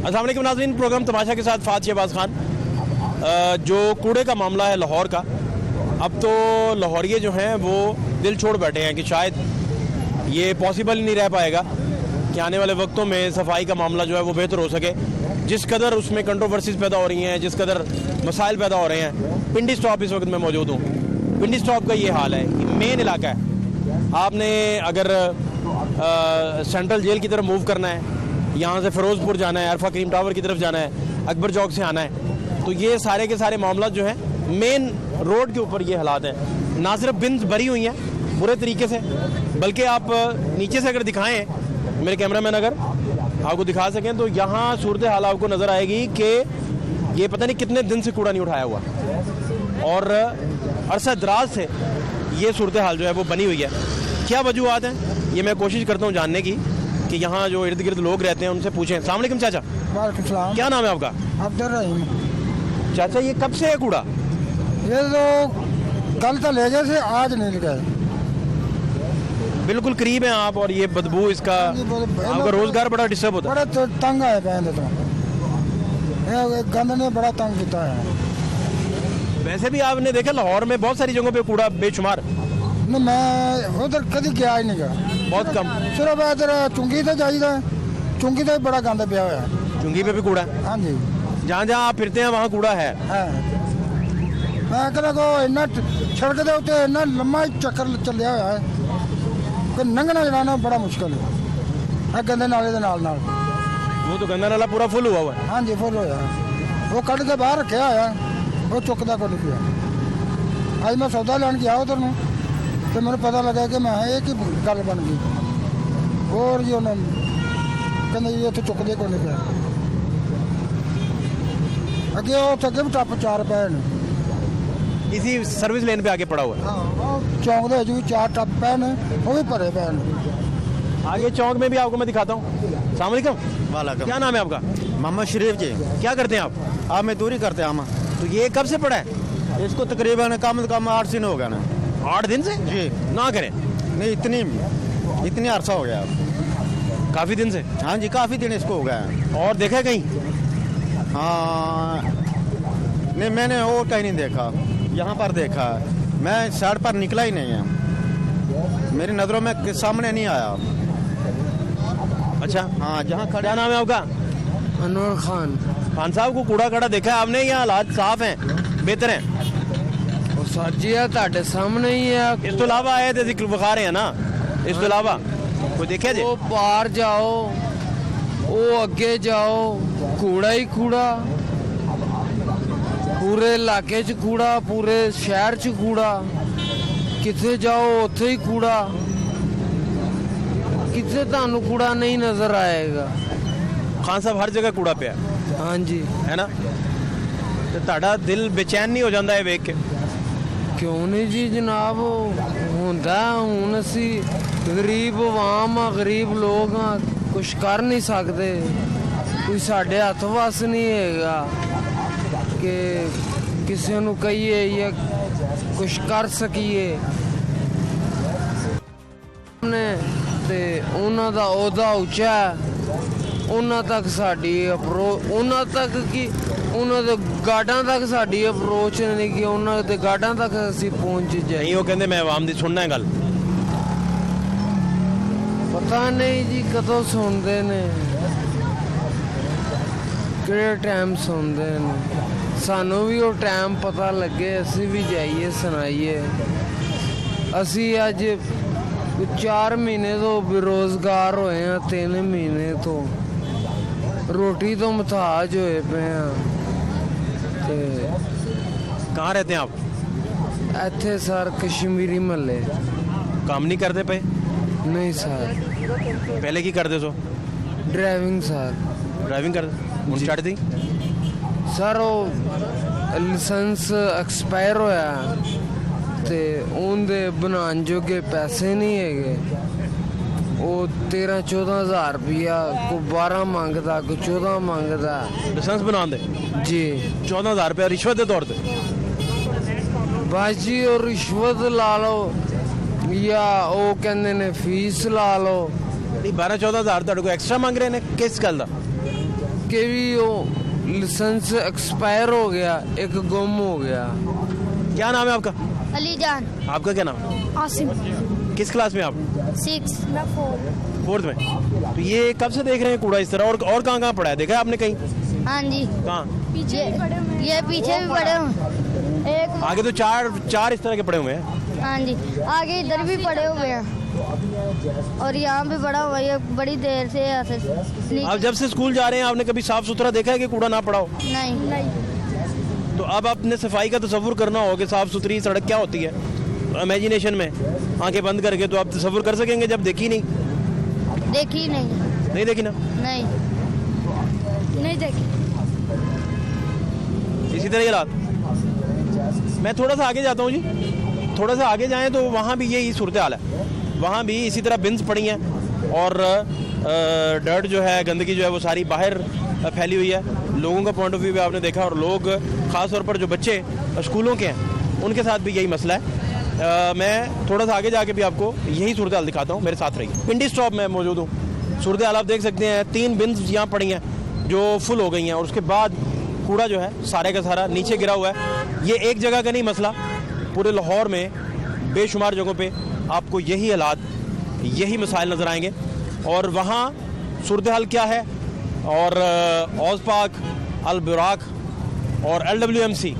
अस्सलाम वालेकुम नाज़रीन, प्रोग्राम तमाशा के साथ फात शहबाज खान। जो कूड़े का मामला है लाहौर का, अब तो लाहौरिये जो हैं वो दिल छोड़ बैठे हैं कि शायद ये पॉसिबल ही नहीं रह पाएगा कि आने वाले वक्तों में सफाई का मामला जो है वो बेहतर हो सके। जिस कदर उसमें कंट्रोवर्सीज पैदा हो रही हैं, जिस कदर मसाइल पैदा हो रहे हैं। पिंडी स्टॉप इस वक्त मैं मौजूद हूँ। पिंडी स्टॉप का ये हाल है, ये मेन इलाका है। आपने अगर सेंट्रल जेल की तरफ मूव करना है, यहाँ से फ़िरोज़पुर जाना है, अरफा करीम टावर की तरफ जाना है, अकबर चौक से आना है, तो ये सारे के सारे मामला जो हैं मेन रोड के ऊपर ये हालात हैं। ना सिर्फ बिन्स भरी हुई हैं बुरे तरीके से, बल्कि आप नीचे से अगर दिखाएं, मेरे कैमरामैन अगर आपको दिखा सकें, तो यहाँ सूरत हाल आपको नज़र आएगी कि ये पता नहीं कितने दिन से कूड़ा नहीं उठाया हुआ और अरसा दराज से ये सूरत हाल जो है वो बनी हुई है। क्या वजूहत हैं, ये मैं कोशिश करता हूँ जानने की कि यहाँ जो इर्द गिर्द लोग रहते हैं उनसे पूछें। अस्सलाम वालेकुम चाचा। वालेकुम सलाम। क्या नाम है आपका? अब्दुल रहीम। चाचा ये कब से है कूड़ा? ये तो कल तो ले गए थे, आज नहीं गए। बिल्कुल करीब हैं आप और ये बदबू इसका आपका रोजगार बड़ा डिस्टर्ब होता है। बड़ा तो तंग आए पहले तो ये गंद ने बड़ा तंग किया है। वैसे भी आपने देखा लाहौर में बहुत सारी जगहों पे कूड़ा बेशुमार। नहीं, मैं उधर कभी गया ही नहीं गया, बहुत कम। सिर्फ इधर चुंगी से जाइए, चुंगी से बड़ा गंद पिया हुआ है। चुंगी पे भी कूड़ा है? हाँ जी, जहाँ जहाँ आप फिरते हैं वहाँ कूड़ा है। मैं कहना को इन्ना सड़क के उत्ते इन्ना लम्मा चक्कर चलिया हुआ है कि लंघना जाना बड़ा मुश्किल है गंदे नाले के नाल नाल। वो तो गंदा नाला पूरा फुल हुआ हुआ है। हाँ जी, फुल होया, वो कट के बाहर रखा होया, वो चुकता को नहीं पिया। आज मैं सौदा लैन गया उधर में, तो मैंने पता लगा कि मैं एक ही गल बन गई और जी उन्होंने कहते ये तो चुकते को नहीं पिया। अगे वो अगे भी टप 4 रुपए ने इसी सर्विस लेन पे आके पड़ा हुआ है। चौंक के भी 4 टप पे ने, वो भी भरे पे ने। आगे चौक में भी आपको मैं दिखाता हूँ। अस्सलाम वालेकुम। वालेकुम। क्या नाम है आपका? मोहम्मद शरीफ जी। क्या करते हैं आप? आप मजदूरी करते हैं हम। तो ये कब से पड़ा है? इसको तकरीबन कम से कम 8 दिन हो गया ना। 8 दिन से? जी। ना करें। नहीं, इतनी अरसा हो गया। काफी दिन से? हाँ जी, काफ़ी दिन इसको हो गया है। और देखा है कहीं? हाँ नहीं, मैंने और कहीं नहीं देखा, यहाँ पर देखा। मैं सड़क पर निकला ही नहीं है, मेरी नज़रों में सामने नहीं आया। अच्छा, हाँ, जहाँ खड़ा। क्या नाम है आपका? अनवर खान। खान साहब को कूड़ा कड़ा देखा है आपने? यहाँ हालात साफ हैं, बेहतर हैं? सर जी ਤੁਹਾਡੇ सामने ही है। इस तो अलावा आए थे जिक्र बखा रहे हैं ना, इस तो अलावा कोई देखा जी? वो पार जाओ, वो अगे जाओ, कूड़ा ही कूड़ा, पूरे इलाके च कूड़ा, पूरे शहर च कूड़ा, किथे जाओ उत्थे ही कूड़ा, किथे तानू कूड़ा नहीं नजर आएगा। खान साहब हर जगह कूड़ा पिया हाँ जी। है ना, तो ਤੁਹਾਡਾ दिल बेचैन नहीं हो जाता है वेख के? क्यों नहीं जी जनाब, होंदा हुण असी गरीब आवाम आ, गरीब लोग आ, कुछ कर नहीं सकते, कोई साढ़े हथ वस नहीं हैगा कि किसी नू कहिए या कुछ कर सकीए। ने ते उन्हां दा ओहदा उच्चा है, उन्हां तक साडी अप्रोच, उन्हां तक कि उन्हां दे गार्डां तक साडी अप्रोच नहीं कि उन्हां दे गार्डां तक असी पहुंच जाए। नहीं, वो कहते मैं आवाम दी सुनना है गल। पता नहीं जी कदों सुनते ने, किहड़े टाइम सुनते ने, सानू भी वो टाइम पता लगे, असी भी जाइए सुनाइए। असी अज 4 महीने तो बेरोजगार होए हैं, 3 महीने तो रोटी तो मुताज होए पे हैं। कहाँ रहते हैं आप? इत्थे सर कश्मीरी महल्ले। काम नहीं करते पे? नहीं सर। पहले की करते सो? Driving sir. ड्राइविंग करते? ਹੁਣ ਛੱਡ दी? सर वो लाइसेंस एक्सपायर होया ते उनदे बनाने जोगे पैसे नहीं है। वो 13-14 हज़ार रुपया को 12 मंगता, को 14 मंगता। लाइसेंस बना दे जी। 14,000 रुपया रिश्वत के तौर पे? बस जी, और रिश्वत ला लो या वो कहते ने फीस ला लो। 12-14 हज़ार ਤੁਹਾਡੇ ਕੋਲ ਐਕਸਟਰਾ ਮੰਗ ਰਹੇ ਨੇ, ਕਿਸ ਗੱਲ ਦਾ? उसके भी वो लाइसेंस एक्सपायर हो गया, एक गुम हो गया। क्या नाम है आपका? अलीजान। आपका क्या नाम है? आसिम। किस क्लास में आप? 6 मैं 4। फोर्थ में। तो ये कब से देख रहे हैं कूड़ा इस तरह? और कहाँ पड़ा है, देखा है आपने कहीं? हाँ जी, कहाँ? पीछे ये पीछे भी पड़े हुए एक। आगे तो चार इस तरह के पड़े हुए हैं। हाँ जी, आगे इधर भी पड़े हुए हैं और यहाँ भी पड़ा हुआ है। ये बड़ी देर से ऐसे आप जब से स्कूल जा रहे हैं आपने कभी साफ सुथरा देखा है कि कूड़ा ना पड़ा हो? नहीं। तो अब आपने सफाई का तसव्वुर करना होगा कि साफ सुथरी सड़क क्या होती है। इमेजिनेशन में आंखें बंद करके तो आप तसव्वुर कर सकेंगे जब देखी नहीं। देखी नहीं देखी ना? नहीं देखी। इसी तरह ये रात मैं थोड़ा सा आगे जाता हूँ जी, थोड़ा सा आगे जाएं तो वहाँ भी यही सूरत हाल है। वहाँ भी इसी तरह बिन्स पड़ी हैं और डर्ट जो है, गंदगी जो है वो सारी बाहर फैली हुई है। लोगों का पॉइंट ऑफ व्यू भी आपने देखा और लोग ख़ास तौर पर जो बच्चे स्कूलों के हैं उनके साथ भी यही मसला है। मैं थोड़ा सा आगे जाके भी आपको यही सूरत हाल दिखाता हूँ, मेरे साथ रहिए। पिंडी स्टॉप में मौजूद हूँ। सूरत हाल आप देख सकते हैं, 3 बिन्स यहाँ पड़ी हैं जो फुल हो गई हैं और उसके बाद कूड़ा जो है सारे का सारा नीचे गिरा हुआ है। ये एक जगह का नहीं मसला, पूरे लाहौर में बेशुमार जगहों पे आपको यही हालात, यही मसाइल नज़र आएंगे। और वहाँ सूरत हाल क्या है और औज़पाक, अल बुराक और LWMC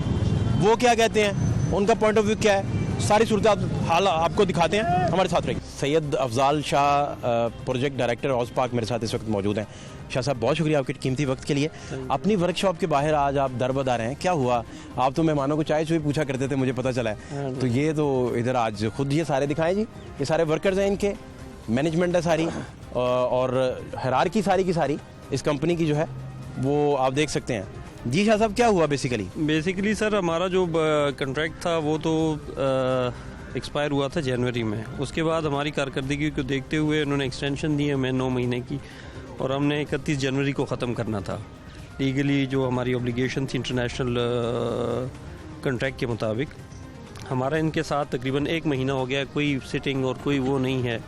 वो क्या कहते हैं, उनका पॉइंट ऑफ व्यू क्या है, सारी सूरत हाल आपको दिखाते हैं। हमारे साथ रहिए। सैयद अफजाल शाह प्रोजेक्ट डायरेक्टर औज़पाक मेरे साथ इस वक्त मौजूद हैं। शाह साहब बहुत शुक्रिया आपके कीमती वक्त के लिए। अपनी वर्कशॉप के बाहर आज आप दरबदर हैं, क्या हुआ? आप तो मेहमानों को चाय चुई पूछा करते थे, मुझे पता चला है। तो ये तो इधर आज खुद ये सारे दिखाएं जी, ये सारे वर्कर्स हैं, इनके मैनेजमेंट है सारी और हिरार्की सारी की सारी इस कंपनी की जो है वो आप देख सकते हैं। जी शाह साहब क्या हुआ बेसिकली सर हमारा जो कॉन्ट्रैक्ट था वो तो एक्सपायर हुआ था जनवरी में। उसके बाद हमारी कारकर्दगी को देखते हुए उन्होंने एक्सटेंशन दी हमें 9 महीने की और हमने 31 जनवरी को ख़त्म करना था। लीगली जो हमारी ऑब्लिगेशन थी इंटरनेशनल कॉन्ट्रैक्ट के मुताबिक, हमारा इनके साथ तकरीबन 1 महीना हो गया, कोई सिटिंग और कोई वो नहीं है।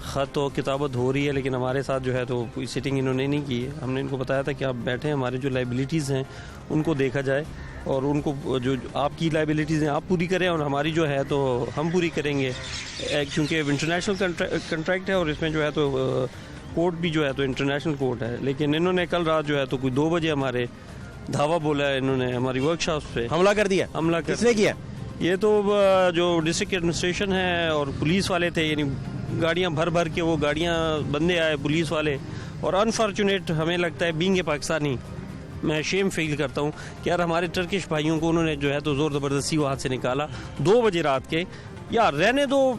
ख़त और किताबत हो रही है लेकिन हमारे साथ जो है तो कोई सिटिंग इन्होंने नहीं की है। हमने इनको बताया था कि आप बैठे, हमारे जो लाइबिलिटीज़ हैं उनको देखा जाए और उनको जो आपकी लाइबिलिटीज़ हैं आप पूरी करें और हमारी जो है तो हम पूरी करेंगे, क्योंकि इंटरनेशनल कॉन्ट्रैक्ट है और इसमें जो है तो कोर्ट भी जो है तो इंटरनेशनल कोर्ट है। लेकिन इन्होंने कल रात जो है तो कोई 2 बजे हमारे धावा बोला है, इन्होंने हमारी वर्कशॉप पे हमला कर दिया। किसने किया? ये तो जो डिस्ट्रिक्ट एडमिनिस्ट्रेशन है और पुलिस वाले थे, यानी गाड़ियां भर के वो गाड़ियां बंदे आए पुलिस वाले। और अनफॉर्चुनेट हमें लगता है बीइंग ए पाकिस्तानी, मैं शेम फील करता हूँ कि यार हमारे टर्किश भाइयों को उन्होंने जो है तो ज़ोर ज़बरदस्ती वहाँ से निकाला 2 बजे रात के। यार रहने दो,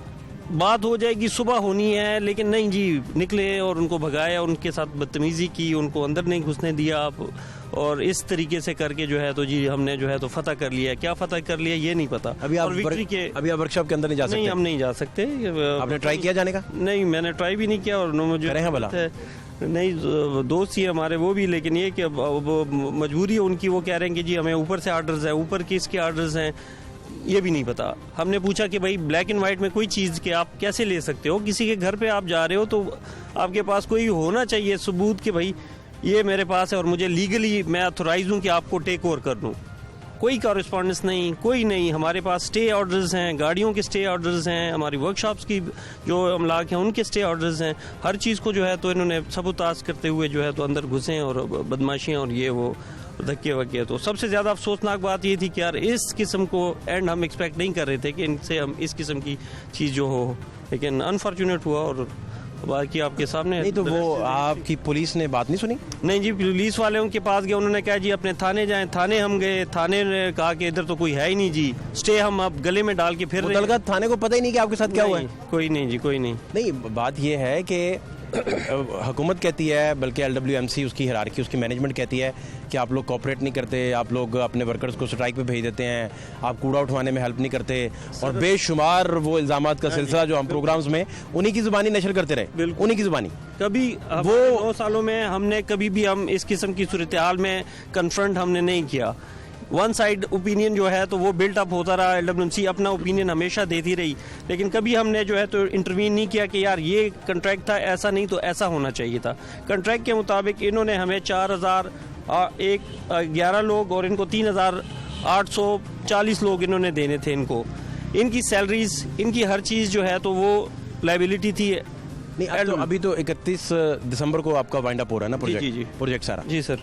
बात हो जाएगी, सुबह होनी है, लेकिन नहीं जी, निकले और उनको भगाया, उनके साथ बदतमीज़ी की, उनको अंदर नहीं घुसने दिया आप। और इस तरीके से करके जो है तो जी हमने जो है तो फतह कर लिया। क्या फतह कर लिया ये नहीं पता। अभी आप वर्कशॉप के अंदर नहीं जा सकते? नहीं, हम नहीं जा सकते। आपने ट्राई किया जाने का? नहीं, मैंने ट्राई भी नहीं किया और मुझे नहीं, दोस्त ही हमारे वो भी, लेकिन ये कि मजबूरी है उनकी, वो कह रहे हैं कि जी हमें ऊपर से आर्डर्स हैं, ऊपर किसके आर्डर्स हैं ये भी नहीं पता। हमने पूछा कि भाई ब्लैक एंड वाइट में कोई चीज़ के आप कैसे ले सकते हो, किसी के घर पे आप जा रहे हो तो आपके पास कोई होना चाहिए सबूत कि भाई ये मेरे पास है और मुझे लीगली मैं अथोराइज हूँ कि आपको टेक ओवर कर दूँ। कोई कॉरेस्पॉन्डेंस नहीं, कोई नहीं। हमारे पास स्टे ऑर्डर्स हैं, गाड़ियों के स्टे ऑर्डर्स हैं, हमारी वर्कशॉप्स की जो अमलाक हैं उनके स्टे ऑर्डर्स हैं। हर चीज़ को जो है तो इन्होंने सबूताज करते हुए जो है तो अंदर घुसे और बदमाशियाँ और ये वो धक्के वक्के। तो सबसे ज़्यादा अफसोसनाक बात ये थी कि यार इस किस्म को एंड हम एक्सपेक्ट नहीं कर रहे थे कि इनसे हम इस किस्म की चीज़ जो हो, लेकिन अनफॉर्चुनेट हुआ। और बाकी आपके सामने नहीं, तो वो आपकी पुलिस ने बात नहीं सुनी? नहीं जी, पुलिस वालों के पास गए, उन्होंने कहा जी अपने थाने जाएं। थाने हम गए, थाने ने कहा कि इधर तो कोई है ही नहीं जी, स्टे हम अब गले में डाल के फिर रहे। थाने को पता ही नहीं कि आपके साथ क्या हुआ है? कोई नहीं जी, कोई नहीं। नहीं, बात ये है कि हुकूमत कहती है, बल्कि LWMC उसकी हिरार्की, उसकी मैनेजमेंट कहती है कि आप लोग कोऑपरेट नहीं करते, आप लोग अपने वर्कर्स को स्ट्राइक पे भेज देते हैं, आप कूड़ा उठवाने में हेल्प नहीं करते और बेशुमार वो इल्ज़ामात का सिलसिला जो हम प्रोग्राम्स में उन्हीं की ज़ुबानी नशर करते रहे, उन्हीं की ज़ुबानी। कभी वो 9 सालों में हमने कभी भी हम इस किस्म की सूरत हाल में कन्फ्रंट हमने नहीं किया। वन साइड ओपिनियन जो है तो वो बिल्ट अप होता रहा। LWMC अपना ओपिनियन हमेशा देती रही, लेकिन कभी हमने जो है तो इंटरवीन नहीं किया कि यार ये कॉन्ट्रैक्ट था, ऐसा नहीं तो ऐसा होना चाहिए था। कॉन्ट्रैक्ट के मुताबिक इन्होंने हमें 4,011 लोग और इनको 3,840 लोग इन्होंने देने थे इनको। इनकी सैलरीज, इनकी हर चीज़ जो है तो वो लाइबिलिटी थी। नहीं, अभी तो 31 दिसंबर को आपका वाइंड अप हो रहा है ना प्रोजेक्ट? जी। प्रोजेक्ट सारा जी सर।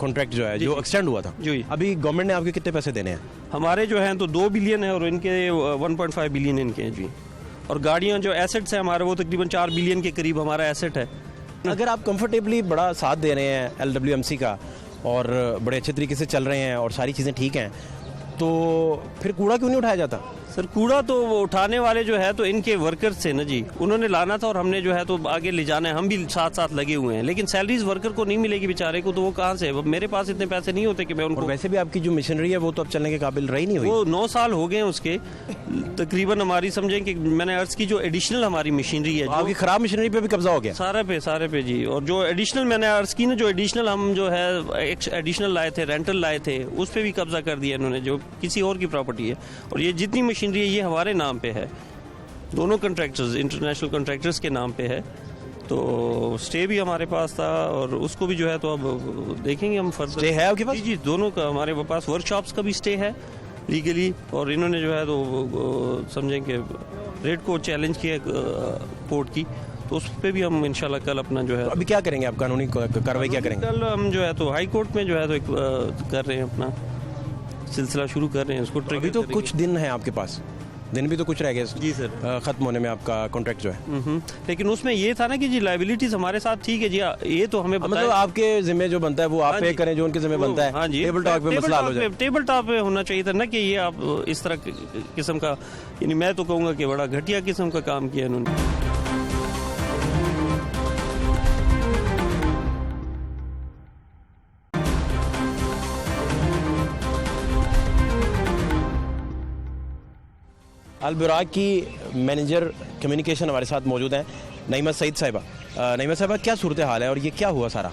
कॉन्ट्रैक्ट जो है जो एक्सटेंड हुआ था जी। अभी गवर्नमेंट ने आपके कितने पैसे देने हैं? हमारे जो हैं तो 2 बिलियन है और इनके 1.5 बिलियन इनके हैं जी। और गाड़ियाँ जो एसेट्स हैं हमारे वो तकरीबन 4 बिलियन के करीब हमारा एसेट है। अगर आप कंफर्टेबली बड़ा साथ दे रहे हैं LWMC का और बड़े अच्छे तरीके से चल रहे हैं और सारी चीज़ें ठीक हैं, तो फिर कूड़ा क्यों नहीं उठाया जाता? सर कूड़ा तो वो उठाने वाले जो है तो इनके वर्कर्स थे ना जी, उन्होंने लाना था और हमने जो है तो आगे ले जाना है, हम भी साथ साथ लगे हुए हैं। लेकिन सैलरीज वर्कर को नहीं मिलेगी बेचारे को, तो वो कहाँ से? मेरे पास इतने पैसे नहीं होते कि मैं उनको। और वैसे भी आपकी जो मशीनरी है वो तो अब चलने के काबिल रही नहीं हुई। वो 9 साल हो गए हैं उसके तकरीबन। हमारी समझें कि मैंने अर्ज की जो एडिशनल हमारी मशीनरी है, आपकी खराब मशीनरी पे भी कब्जा हो गया? सारे पे जी। और जो एडिशनल मैंने अर्ज की ना, जो एडिशनल हम जो है एडिशनल लाए थे, रेंटल लाए थे, उस पर भी कब्जा कर दिया इन्होंने, जो किसी और की प्रॉपर्टी है। और ये जितनी मशीनरी है ये हमारे नाम पे है, दोनों कॉन्ट्रैक्टर्स, इंटरनेशनल कॉन्ट्रैक्टर्स के नाम पे है। तो स्टे भी हमारे पास था और उसको भी जो है तो अब देखेंगे हम फर्दर। स्टे है आपके पास? जी दोनों का हमारे पास। वर्कशॉप्स का भी स्टे है लीगली, और इन्होंने जो है तो समझें कि रेट को चैलेंज किया कोर्ट की, तो उस पर भी हम इंशाल्लाह कल अपना जो है। तो अभी क्या करेंगे आप? कानूनी कार्रवाई क्या करेंगे? कल हम जो है तो हाई कोर्ट में जो है तो एक कर रहे हैं, अपना सिलसिला शुरू कर रहे हैं उसको। अभी तो कुछ दिन है आपके पास, दिन भी तो कुछ रह गए जी सर खत्म होने में आपका कॉन्ट्रैक्ट जो है। लेकिन उसमें ये था ना कि जी लाइबिलिटीज हमारे साथ ठीक है जी, ये तो हमें मतलब आपके जिम्मे जो बनता है वो आप पे करें, जो उनके जिम्मे बनता है। हाँ जी, टेबल टॉक पे मसला हल हो जाए। टेबल टॉक पे होना चाहिए था ना कि ये आप इस तरह किस्म का, यानी मैं तो कहूँगा कि बड़ा घटिया किस्म का काम किया इन्होंने। अल बुराक की मैनेजर कम्युनिकेशन हमारे साथ मौजूद हैं, नईमा सईद साहिबा। नईमा साहिबा, क्या सूरत हाल है और ये क्या हुआ सारा?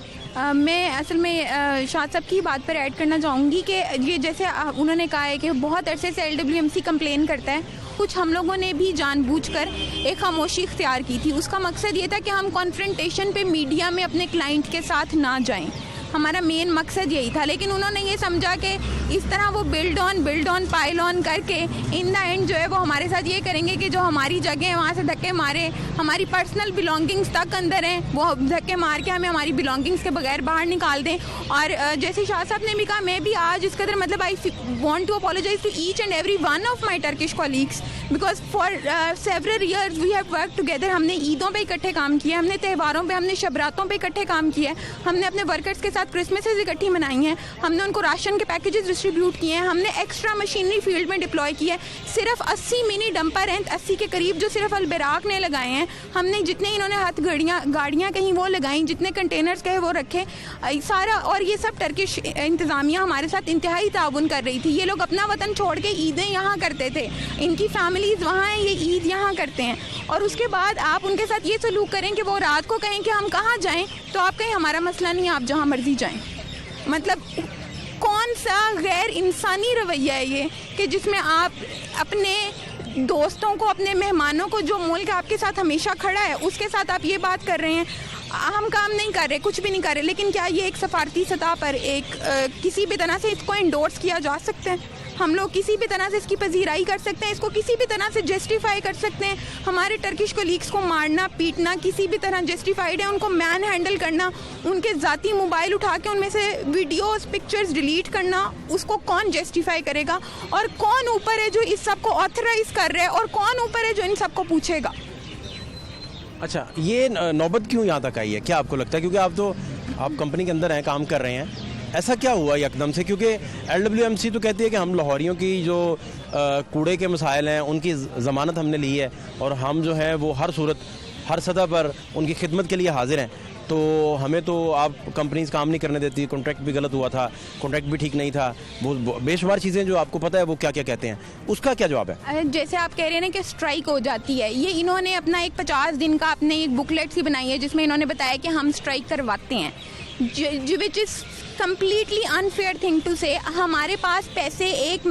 मैं असल में शाद साहब की बात पर ऐड करना चाहूँगी कि ये जैसे उन्होंने कहा है कि बहुत अरसे से LWMC कंप्लेन करता है। कुछ हम लोगों ने भी जानबूझकर एक खामोशी इख्तियार की थी। उसका मकसद ये था कि हम कॉन्फ्रंटेशन पे मीडिया में अपने क्लाइंट के साथ ना जाएं, हमारा मेन मकसद यही था। लेकिन उन्होंने ये समझा कि इस तरह वो बिल्ड ऑन पाइल ऑन करके इन द एंड जो है वो हमारे साथ ये करेंगे कि जो हमारी जगह है वहाँ से धक्के मारे, हमारी पर्सनल बिलोंगिंग्स तक अंदर हैं वो धक्के मार के हमें हमारी बिलोंगिंग्स के बगैर बाहर निकाल दें। और जैसे शाह साहब ने भी कहा, मैं भी आज इस कदर मतलब I want to apologise to each and every one of my Turkish colleagues because for several years we have work together. हमने ईदों पे इकट्ठे काम किया, हमने त्योहारों पे, हमने शबरातों पे इकट्ठे काम किया, हमने अपने वर्कर्स के साथ क्रिसमसेस इकट्ठी मनाई हैं, हमने उनको राशन के पैकेजेस डिस्ट्रीब्यूट किए हैं, हमने एक्स्ट्रा मशीनरी फील्ड में डिप्लॉय किया है। सिर्फ 80 मिनी डंपर हैं, 80 के करीब जो सिर्फ अल बुराक ने लगाए हैं। हमने जितने इन्होंने हाथ गाड़ियाँ कहीं वो लगाई, जितने कंटेनर्स कहे वो रखे सारा। और ये सब टर्किश इंतज़ामिया हमारे साथ इंतहाई ताउन कर रही थी। ये लोग अपना वतन छोड़ के ईदें यहाँ करते थे, इनकी फैमिलीज़ वहाँ हैं, ये ईद यहाँ करते हैं। और उसके बाद आप उनके साथ ये सलूक करें कि वो रात को कहें कि हम कहाँ जाएँ, तो आप कहें हमारा मसला नहीं, आप जहाँ मर्जी जाएँ। मतलब कौन सा गैर इंसानी रवैया है ये कि जिसमें आप अपने दोस्तों को, अपने मेहमानों को, जो मुल्क आपके साथ हमेशा खड़ा है, उसके साथ आप ये बात कर रहे हैं। हम काम नहीं कर रहे, कुछ भी नहीं कर रहे, लेकिन क्या ये एक सफारती सतह पर एक किसी भी तरह से इसको इंडोर्स किया जा सकता है? हम लोग किसी भी तरह से इसकी पजीराई कर सकते हैं, इसको किसी भी तरह से जस्टिफाई कर सकते हैं? हमारे टर्किश कोलीग्स को मारना पीटना किसी भी तरह जस्टिफाइड है? उनको मैन हैंडल करना, उनके ज़ाती मोबाइल उठा के उनमें से वीडियोस पिक्चर्स डिलीट करना, उसको कौन जस्टिफाई करेगा? और कौन ऊपर है जो इस सब को ऑथराइज कर रहा है, और कौन ऊपर है जो इन सबको पूछेगा? अच्छा, ये नौबत क्यों यहाँ तक आई है, क्या आपको लगता है? क्योंकि आप कंपनी के अंदर हैं, काम कर रहे हैं, ऐसा क्या हुआ एकदम से? क्योंकि LWMC तो कहती है कि हम लाहौरियों की जो कूड़े के मसाइल हैं उनकी ज़मानत हमने ली है और हम जो है वो हर सूरत हर सतह पर उनकी खिदमत के लिए हाजिर हैं। तो हमें तो आप कंपनीज काम नहीं करने देती, कॉन्ट्रैक्ट भी गलत हुआ था, कॉन्ट्रैक्ट भी ठीक नहीं था, वो बेशुमार चीज़ें जो आपको पता है वो क्या क्या कहते हैं, उसका क्या जवाब है? जैसे आप कह रहे हैं ना कि स्ट्राइक हो जाती है, ये इन्होंने अपना एक 50 दिन का अपने एक बुकलेट सी बनाई है जिसमें इन्होंने बताया कि हम स्ट्राइक करवाते हैं, which is completely unfair thing to say. हमारे पास पैसे एक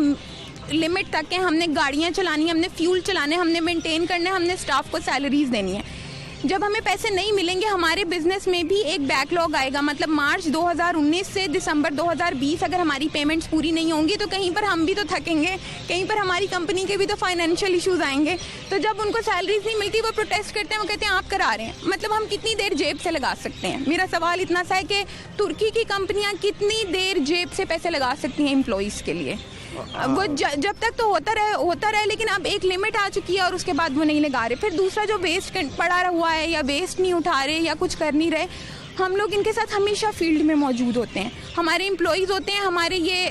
लिमिट तक है, हमने गाड़ियाँ चलानी, हमने फ्यूल चलाने, हमने मेंटेन करने, हमने स्टाफ को सैलरीज देनी है। जब हमें पैसे नहीं मिलेंगे हमारे बिजनेस में भी एक बैकलॉग आएगा, मतलब मार्च 2019 से दिसंबर 2020 अगर हमारी पेमेंट्स पूरी नहीं होंगी तो कहीं पर हम भी तो थकेंगे, कहीं पर हमारी कंपनी के भी तो फाइनेंशियल इश्यूज आएंगे। तो जब उनको सैलरीज नहीं मिलती वो प्रोटेस्ट करते हैं, वो कहते हैं आप करा रहे हैं, मतलब हम कितनी देर जेब से लगा सकते हैं। मेरा सवाल इतना सा है कि तुर्की की कंपनियां कितनी देर जेब से पैसे लगा सकती हैं एम्प्लॉइज़ के लिए? वो जब तक तो होता रहे, लेकिन अब एक लिमिट आ चुकी है और उसके बाद वो नहीं लगा रहे। फिर दूसरा जो वेस्ट पड़ा हुआ है या वेस्ट नहीं उठा रहे या कुछ कर नहीं रहे, हम लोग इनके साथ हमेशा फील्ड में मौजूद होते हैं, हमारे एम्प्लॉइज़ होते हैं, हमारे ये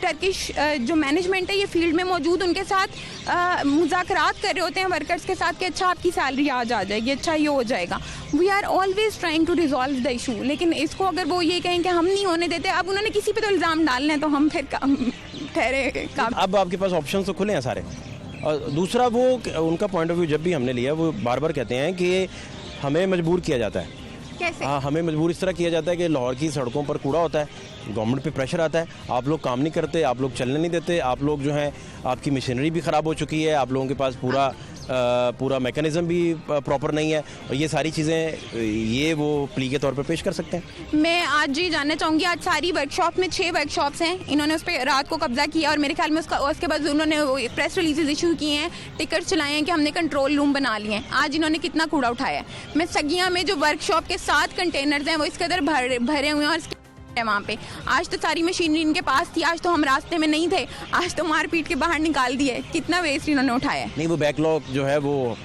टर्किश जो मैनेजमेंट है ये फील्ड में मौजूद उनके साथ मुज़ाकरात कर रहे होते हैं वर्कर्स के साथ कि अच्छा आपकी सैलरी आज आ जाएगी, अच्छा ये हो जाएगा। We are always trying to resolve the issue, लेकिन इसको अगर वो ये कहें कि हम नहीं होने देते, अब उन्होंने किसी पे तो इल्ज़ाम डालना है तो हम फिर ठहरे काम। अब आपके पास ऑप्शन तो खुले हैं सारे। और दूसरा वो उनका पॉइंट ऑफ व्यू जब भी हमने लिया वो बार बार कहते हैं कि हमें मजबूर किया जाता है। कैसे? हाँ, हमें मजबूर इस तरह किया जाता है कि लाहौर की सड़कों पर कूड़ा होता है, गवर्नमेंट पे प्रेशर आता है, आप लोग काम नहीं करते, आप लोग चलने नहीं देते, आप लोग जो हैं आपकी मशीनरी भी ख़राब हो चुकी है, आप लोगों के पास पूरा मैकेनिज़्म भी प्रॉपर नहीं है, और ये सारी चीज़ें ये वो प्ली के तौर पर पेश कर सकते हैं। मैं आज ये जानना चाहूँगी, आज सारी वर्कशॉप में 6 वर्कशॉप्स हैं, इन्होंने उस पर रात को कब्जा किया और मेरे ख्याल में उसके बाद उन्होंने प्रेस रिलीजेज इशू किए हैं, टिकट चलाए हैं कि हमने कंट्रोल रूम बना लिए हैं। आज इन्होंने कितना कूड़ा उठाया है? मैं सगिया में जो वर्कशॉप के 7 कंटेनर्स हैं वो इसके अंदर भरे हुए हैं और वहाँ पे आज तो सारी मशीनरी इनके पास थी, आज तो हम रास्ते में नहीं थे, आज तो मार पीट के बाहर निकाल दिए। कितना वेस्ट इन्होंने उठाया है? नहीं, वो बैकलॉग जो है वो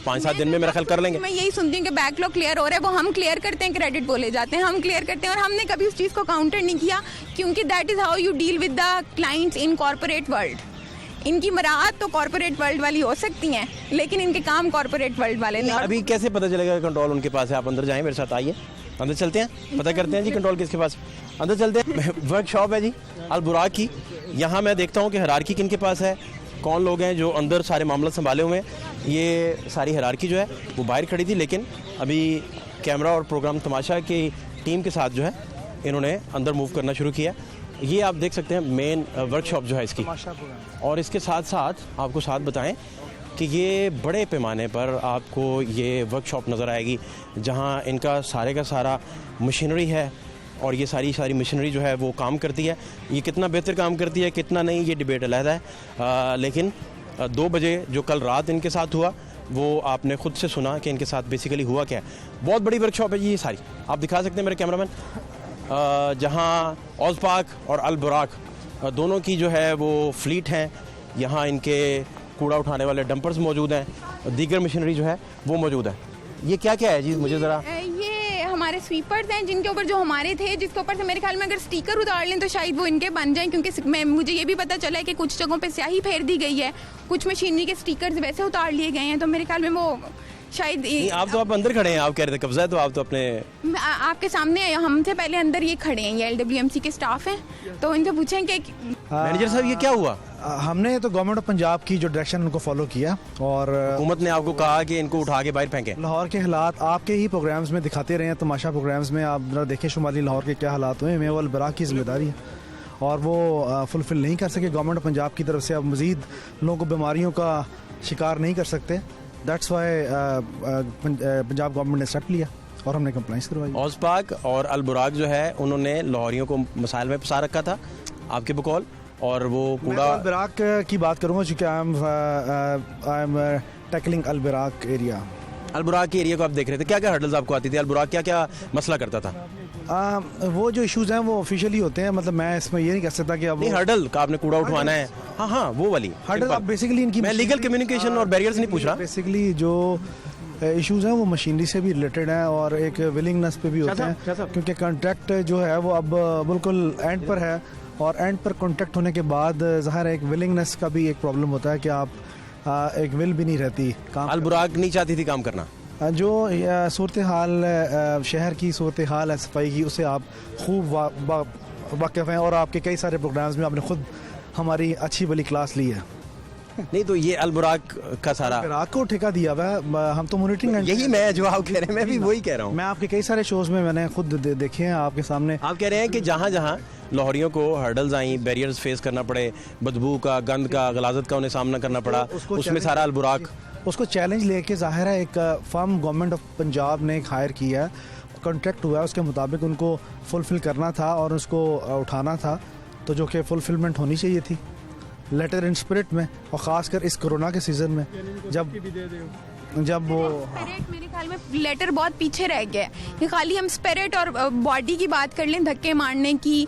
5-7 दिन में मेरा ख्याल कर लेंगे। मैं यही सुनती हूँ कि बैकलॉग क्लियर हो रहा है, वो हम क्लियर करते हैं, क्रेडिट बोले जाते हैं, हम क्लियर करते हैं, और हमने कभी उस चीज़ को काउंटर नहीं किया, क्योंकि that is how you deal with the clients in corporate world. इनकी मराहत तो कॉर्पोरेट वर्ल्ड वाली हो सकती हैं, लेकिन इनके काम कॉर्पोरेट वर्ल्ड वाले नहीं। अभी कैसे पता चलेगा कंट्रोल उनके पास है? आप अंदर जाएं, मेरे साथ आइए, अंदर चलते हैं, पता करते हैं जी कंट्रोल किसके पास। अंदर चलते हैं। वर्कशॉप है जी अल बुराक की, यहाँ मैं देखता हूँ कि हिरारकी किनके पास है, कौन लोग हैं जो अंदर सारे मामला संभाले हुए हैं। ये सारी हिरारकी जो है वो बाहर खड़ी थी, लेकिन अभी कैमरा और प्रोग्राम तमाशा की टीम के साथ जो है इन्होंने अंदर मूव करना शुरू किया। ये आप देख सकते हैं मेन वर्कशॉप जो है इसकी, और इसके साथ साथ आपको साथ बताएं कि ये बड़े पैमाने पर आपको ये वर्कशॉप नज़र आएगी जहां इनका सारे का सारा मशीनरी है, और ये सारी मशीनरी जो है वो काम करती है। ये कितना बेहतर काम करती है कितना नहीं ये डिबेट अलहदा है, लेकिन 2 बजे जो कल रात इनके साथ हुआ वो आपने खुद से सुना कि इनके साथ बेसिकली हुआ क्या है। बहुत बड़ी वर्कशॉप है जी ये सारी, आप दिखा सकते हैं मेरे कैमरामैन, जहाँ औज़पाक और अल बुराक दोनों की जो है वो फ्लीट हैं। यहाँ इनके कूड़ा उठाने वाले डंपर्स मौजूद हैं, दीगर मशीनरी जो है वो मौजूद है। ये क्या क्या है जी, मुझे ज़रा? ये हमारे स्वीपर्स हैं जिनके ऊपर जो हमारे थे, जिसके ऊपर से मेरे ख्याल में अगर स्टिकर उतार लें तो शायद वो इनके बन जाएं, क्योंकि मुझे ये भी पता चला है कि कुछ जगहों पे स्याही फेर दी गई है, कुछ मशीनरी के स्टिकर्स वैसे उतार लिए गए हैं, तो मेरे ख्याल में वो शायद आप अंदर खड़े हैं, आप कह रहे थे कब्जा है, तो आप तो अपने आपके सामने हमसे पहले अंदर ये खड़े हैं, ये LWMC के स्टाफ हैं, तो इनसे पूछें कि मैनेजर साहब ये क्या हुआ? हमने तो गवर्नमेंट ऑफ पंजाब की जो डायरेक्शन उनको फॉलो किया, और हुकूमत ने आपको कहा कि इनको उठा के बाहर फेंकें। लाहौर के हालात आपके ही प्रोग्राम्स में दिखाते रहे हैं, तमाशा प्रोग्राम्स में आप जरा देखें शुमाली लाहौर के क्या हालात हुए। मेवल बराक की जिम्मेदारी है और वो फुलफिल नहीं कर सके गवर्नमेंट ऑफ पंजाब की तरफ से। अब मज़ीद लोगों को बीमारियों का शिकार नहीं कर सकते, दैट्स वाई पंजाब गवर्नमेंट ने स्टेप लिया और हमने कंप्लाइंस करवाई। औज़पाक और अल बुराक जो है उन्होंने लाहौरियों को मसाइल में फंसा रखा था आपके बकौल, और वो कूड़ा अल बुराक की बात करूँगा चूँकि आई एम टैकलिंग अल बुराक एरिया। अल बुराक के एरिया को आप देख रहे थे, क्या क्या हर्डल्स आपको आती थी? अल बुराक क्या क्या मसला करता था? वो जो इश्यूज हैं वो ऑफिशियली होते हैं, मतलब मैं इसमें ये नहीं कह सकता कि अब नहीं, हर्डल का आपने कूड़ा उठवाना है, हाँ वो वाली हर्डल बेसिकली इनकी, मैं लीगल कम्युनिकेशन और बैरियर्स नहीं पूछ रहा, बेसिकली जो इश्यूज हैं वो मशीनरी से भी रिलेटेड हैं और एक विलिंगनेस पे भी होते हैं, क्योंकि कॉन्ट्रैक्ट जो है वो अब बिल्कुल एंड पर है, और एंड पर कॉन्ट्रैक्ट होने के बाद ज़ाहिर है एक विलिंगनेस का भी एक प्रॉब्लम होता है कि आप एक विल भी नहीं रहती काम। अल बुराक नहीं चाहती थी काम करना? जो सूरत हाल शहर की सूरत हाल है सफाई की, उससे आप खूब वाकिफ़ हैं और आपके कई सारे प्रोग्राम्स में आपने खुद हमारी अच्छी वाली क्लास ली है। नहीं तो ये अल बुराक का सारा रात को ठेका दिया हुआ है, हम तो मॉनिटरिंग, यही मैं जो आप कह रहे हैं मैं भी वही कह रहा हूँ। मैं आपके कई सारे शोज़ में मैंने खुद देखे हैं आपके सामने। आप कह रहे हैं कि जहाँ जहाँ लाहौरियों को हर्डल्स आई, बैरियर्स फेस करना पड़े, बदबू का, गंद का, गलाजत का उन्हें सामना करना पड़ा, उसमें सारा अल बुराक उसको चैलेंज लेके ज़ाहिर है एक फर्म गवर्नमेंट ऑफ पंजाब ने एक हायर किया है, कॉन्ट्रैक्ट हुआ है, उसके मुताबिक उनको फुलफ़िल करना था और उसको उठाना था, तो जो कि फुलफिलमेंट होनी चाहिए थी लेटर इन स्पिरिट में, और ख़ासकर इस कोरोना के सीज़न में जब वो मेरे ख्याल में लेटर बहुत पीछे रह गया है कि खाली हम स्पिरिट और बॉडी की बात कर लें, धक्के मारने की,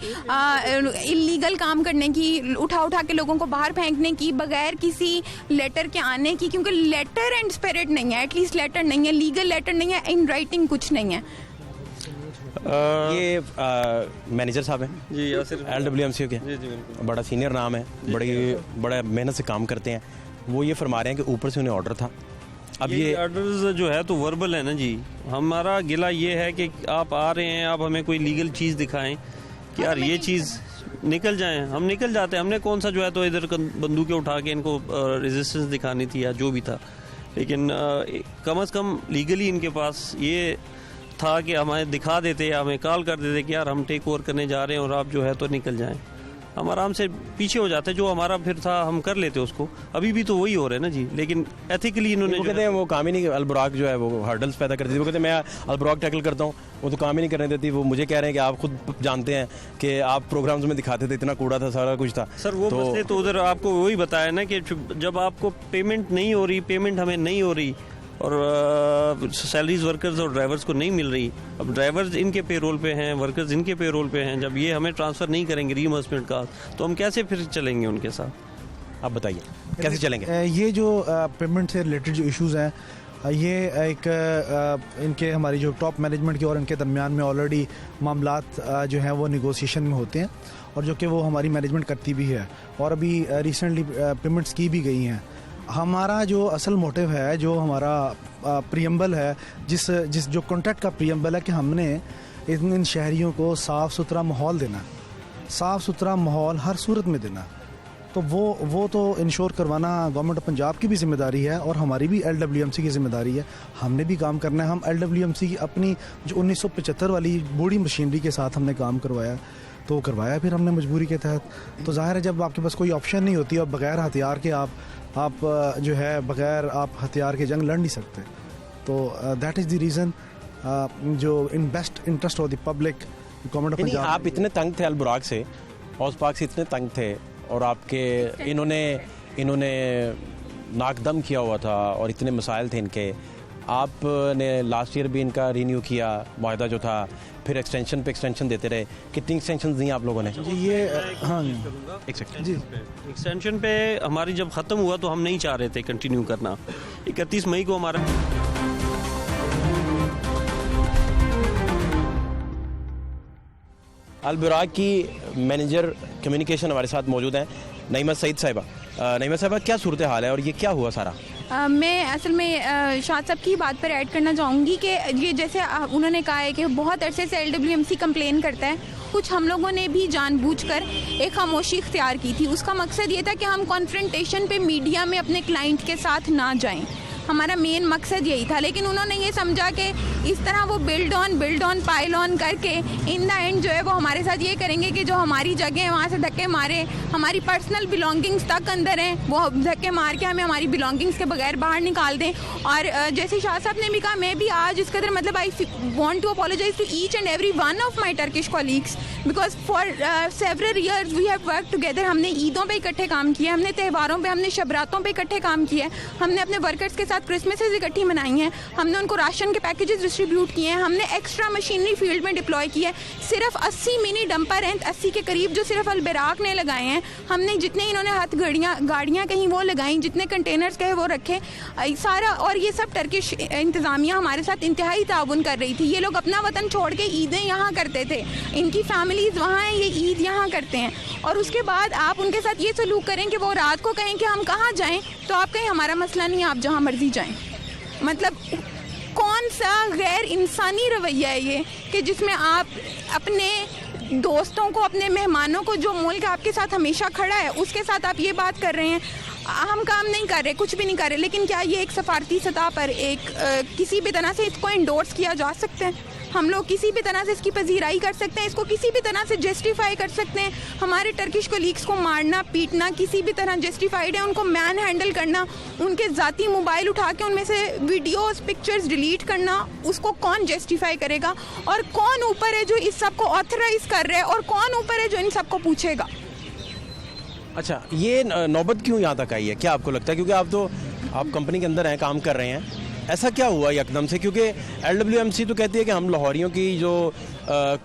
इलीगल काम करने की, उठा के लोगों को बाहर फेंकने की, बगैर किसी लेटर के आने की, क्योंकि लेटर एंड स्पिरिट नहीं है, एटलीस्ट लेटर नहीं है, लीगल लेटर नहीं है, इन राइटिंग कुछ नहीं है। ये मैनेजर साहब हैं जी, यासिर LWMC के, बड़ा सीनियर नाम है, बड़ा मेहनत से काम करते हैं। वो ये फरमा रहे हैं कि ऊपर से उन्हें ऑर्डर था, अब ये ऑर्डर्स जो है तो वर्बल है ना जी। हमारा गिला ये है कि आप आ रहे हैं, आप हमें कोई लीगल चीज़ दिखाएं कि यार ये चीज़ निकल जाएं, हम निकल जाते हैं। हमने कौन सा जो है तो इधर बंदूकें उठा के इनको रेजिस्टेंस दिखानी थी या जो भी था, लेकिन कम से कम लीगली इनके पास ये था कि हमें दिखा देते या हमें कॉल कर देते कि यार हम टेक ओवर करने जा रहे हैं और आप जो है तो निकल जाएं, हम आराम से पीछे हो जाते। जो हमारा फिर था हम कर लेते उसको, अभी भी तो वही हो रहा है ना जी। लेकिन एथिकली इन्होंने कहते हैं वो काम ही नहीं, अल बुराक जो है वो हर्डल्स पैदा करती थी। वो कहते हैं मैं अल बुराक टैकल करता हूँ, वो तो काम ही नहीं करने देती। वो मुझे कह रहे हैं कि आप खुद जानते हैं कि आप प्रोग्राम्स में दिखाते थे, इतना कूड़ा था, सारा कुछ था। सर वो मसले तो उधर आपको वही बताया ना कि जब आपको पेमेंट नहीं हो रही, पेमेंट हमें नहीं हो रही और सैलरीज वर्कर्स और ड्राइवर्स को नहीं मिल रही, अब ड्राइवर्स इनके पेरोल पे हैं, वर्कर्स इनके पेरोल पे हैं, जब ये हमें ट्रांसफ़र नहीं करेंगे रीइंबर्समेंट का, तो हम कैसे फिर चलेंगे उनके साथ? आप बताइए कैसे चलेंगे? ये जो पेमेंट से रिलेटेड जो इश्यूज़ हैं, ये एक इनके हमारी जो टॉप मैनेजमेंट की और इनके दरमियान में ऑलरेडी मामलात जो हैं वो निगोसिएशन में होते हैं, और जो कि वो हमारी मैनेजमेंट करती भी है, और अभी रिसेंटली पेमेंट्स की भी गई हैं। हमारा जो असल मोटिव है, जो हमारा प्रियम्बल है, जिस जो कॉन्ट्रैक्ट का प्रियम्बल है कि हमने इन शहरियों को साफ़ सुथरा माहौल देना, साफ़ सुथरा माहौल हर सूरत में देना, तो वो तो इंश्योर करवाना गवर्नमेंट ऑफ पंजाब की भी जिम्मेदारी है और हमारी भी LWMC की जिम्मेदारी है। हमने भी काम करना है। हम LWMC की अपनी जो 1975 वाली बूढ़ी मशीनरी के साथ हमने काम करवाया, तो करवाया फिर हमने मजबूरी के तहत। तो जाहिर है जब आपके पास कोई ऑप्शन नहीं होती और बग़ैर हथियार के आप जो है बग़ैर आप हथियार के जंग लड़ नहीं सकते, तो दैट इज़ द रीज़न जो in best interest of the public government of Punjab. आप इतने तंग थे अल बुराक से, औस पाक से इतने तंग थे, और आपके इन्होंने नाकदम किया हुआ था और इतने मसाइल थे इनके। आपने लास्ट ईयर भी इनका रीन्यू किया मुआहदा जो था, फिर एक्सटेंशन पे एक्सटेंशन देते रहे। कितनी एक्सटेंशन दी आप लोगों ने? जी ये हाँ एक सेकंड जी, एक्सटेंशन पे हमारी जब ख़त्म हुआ तो हम नहीं चाह रहे थे कंटिन्यू करना। 31 मई को हमारा अल बुराक की मैनेजर कम्युनिकेशन हमारे साथ मौजूद हैं, नईमा सईद साहिबा। नईमा साहिबा, क्या सूरत हाल है और ये क्या हुआ सारा? मैं असल में शाद साहब की बात पर ऐड करना चाहूँगी कि ये जैसे उन्होंने कहा है कि बहुत अरसे से LWMC कंप्लेन करता है, कुछ हम लोगों ने भी जानबूझकर एक खामोशी इख्तियार की थी। उसका मकसद ये था कि हम कॉन्फ्रंटेशन पे मीडिया में अपने क्लाइंट के साथ ना जाएं, हमारा मेन मकसद यही था। लेकिन उन्होंने ये समझा कि इस तरह वो बिल्ड ऑन पाइल ऑन करके इन द एंड जो है वो हमारे साथ ये करेंगे कि जो हमारी जगह है वहाँ से धक्के मारे, हमारी पर्सनल बिलोंगिंग्स तक अंदर हैं वो धक्के मार के हमें हमारी बिलोंगिंग्स के बगैर बाहर निकाल दें। और जैसे शाह साहब ने भी कहा, मैं भी आज इस कदर मतलब I want to apologise to each and every one of my Turkish colleagues because for several years we have work together. हमने ईदों पे इकट्ठे काम किया, हमने त्योहारों पे, हमने शबरातों पे इकट्ठे काम किया, हमने अपने वर्कर्स के साथ क्रिसमसेस इकट्ठी मनाई हैं, हमने उनको राशन के पैकेजेस डिस्ट्रीब्यूट किए हैं, हमने एक्स्ट्रा मशीनरी फील्ड में डिप्लॉय किया है। सिर्फ 80 मिनी डंपर हैं, 80 के करीब जो सिर्फ अल बुराक ने लगाए हैं। हमने जितने इन्होंने हाथ गाड़ियाँ कहीं वो लगाई, जितने कंटेनर्स कहे वो रखे सारा। और ये सब टर्किश इंतज़ामिया हमारे साथ इंतहाई ताउन कर रही थी। ये लोग अपना वतन छोड़ के ईदें यहाँ करते थे, इनकी फैमिलीज़ वहाँ हैं, ये ईद यहाँ करते हैं। और उसके बाद आप उनके साथ ये सलूक करें कि वो रात को कहें कि हम कहाँ जाएँ, तो आप कहें हमारा मसला नहीं, आप जहाँ मर्जी जाएँ। मतलब कौन सा गैर इंसानी रवैया है ये कि जिसमें आप अपने दोस्तों को, अपने मेहमानों को, जो मुल्क आपके साथ हमेशा खड़ा है, उसके साथ आप ये बात कर रहे हैं। हम काम नहीं कर रहे, कुछ भी नहीं कर रहे, लेकिन क्या ये एक सफारती सतह पर एक किसी भी तरह से इसको इंडोर्स किया जा सकता है? हम लोग किसी भी तरह से इसकी पजीराई कर सकते हैं, इसको किसी भी तरह से जस्टिफाई कर सकते हैं? हमारे टर्किश कोलीग्स को मारना, पीटना किसी भी तरह जस्टिफाइड है? उनको मैन हैंडल करना, उनके ज़ाती मोबाइल उठा के उनमें से वीडियोस, पिक्चर्स डिलीट करना, उसको कौन जस्टिफाई करेगा? और कौन ऊपर है जो इस सब को ऑथराइज कर रहा है, और कौन ऊपर है जो इन सब को पूछेगा? अच्छा, ये नौबत क्यों यहाँ तक आई है, क्या आपको लगता है? क्योंकि आप कंपनी के अंदर हैं, काम कर रहे हैं, ऐसा क्या हुआ एकदम से? क्योंकि LWMC तो कहती है कि हम लाहौरियों की जो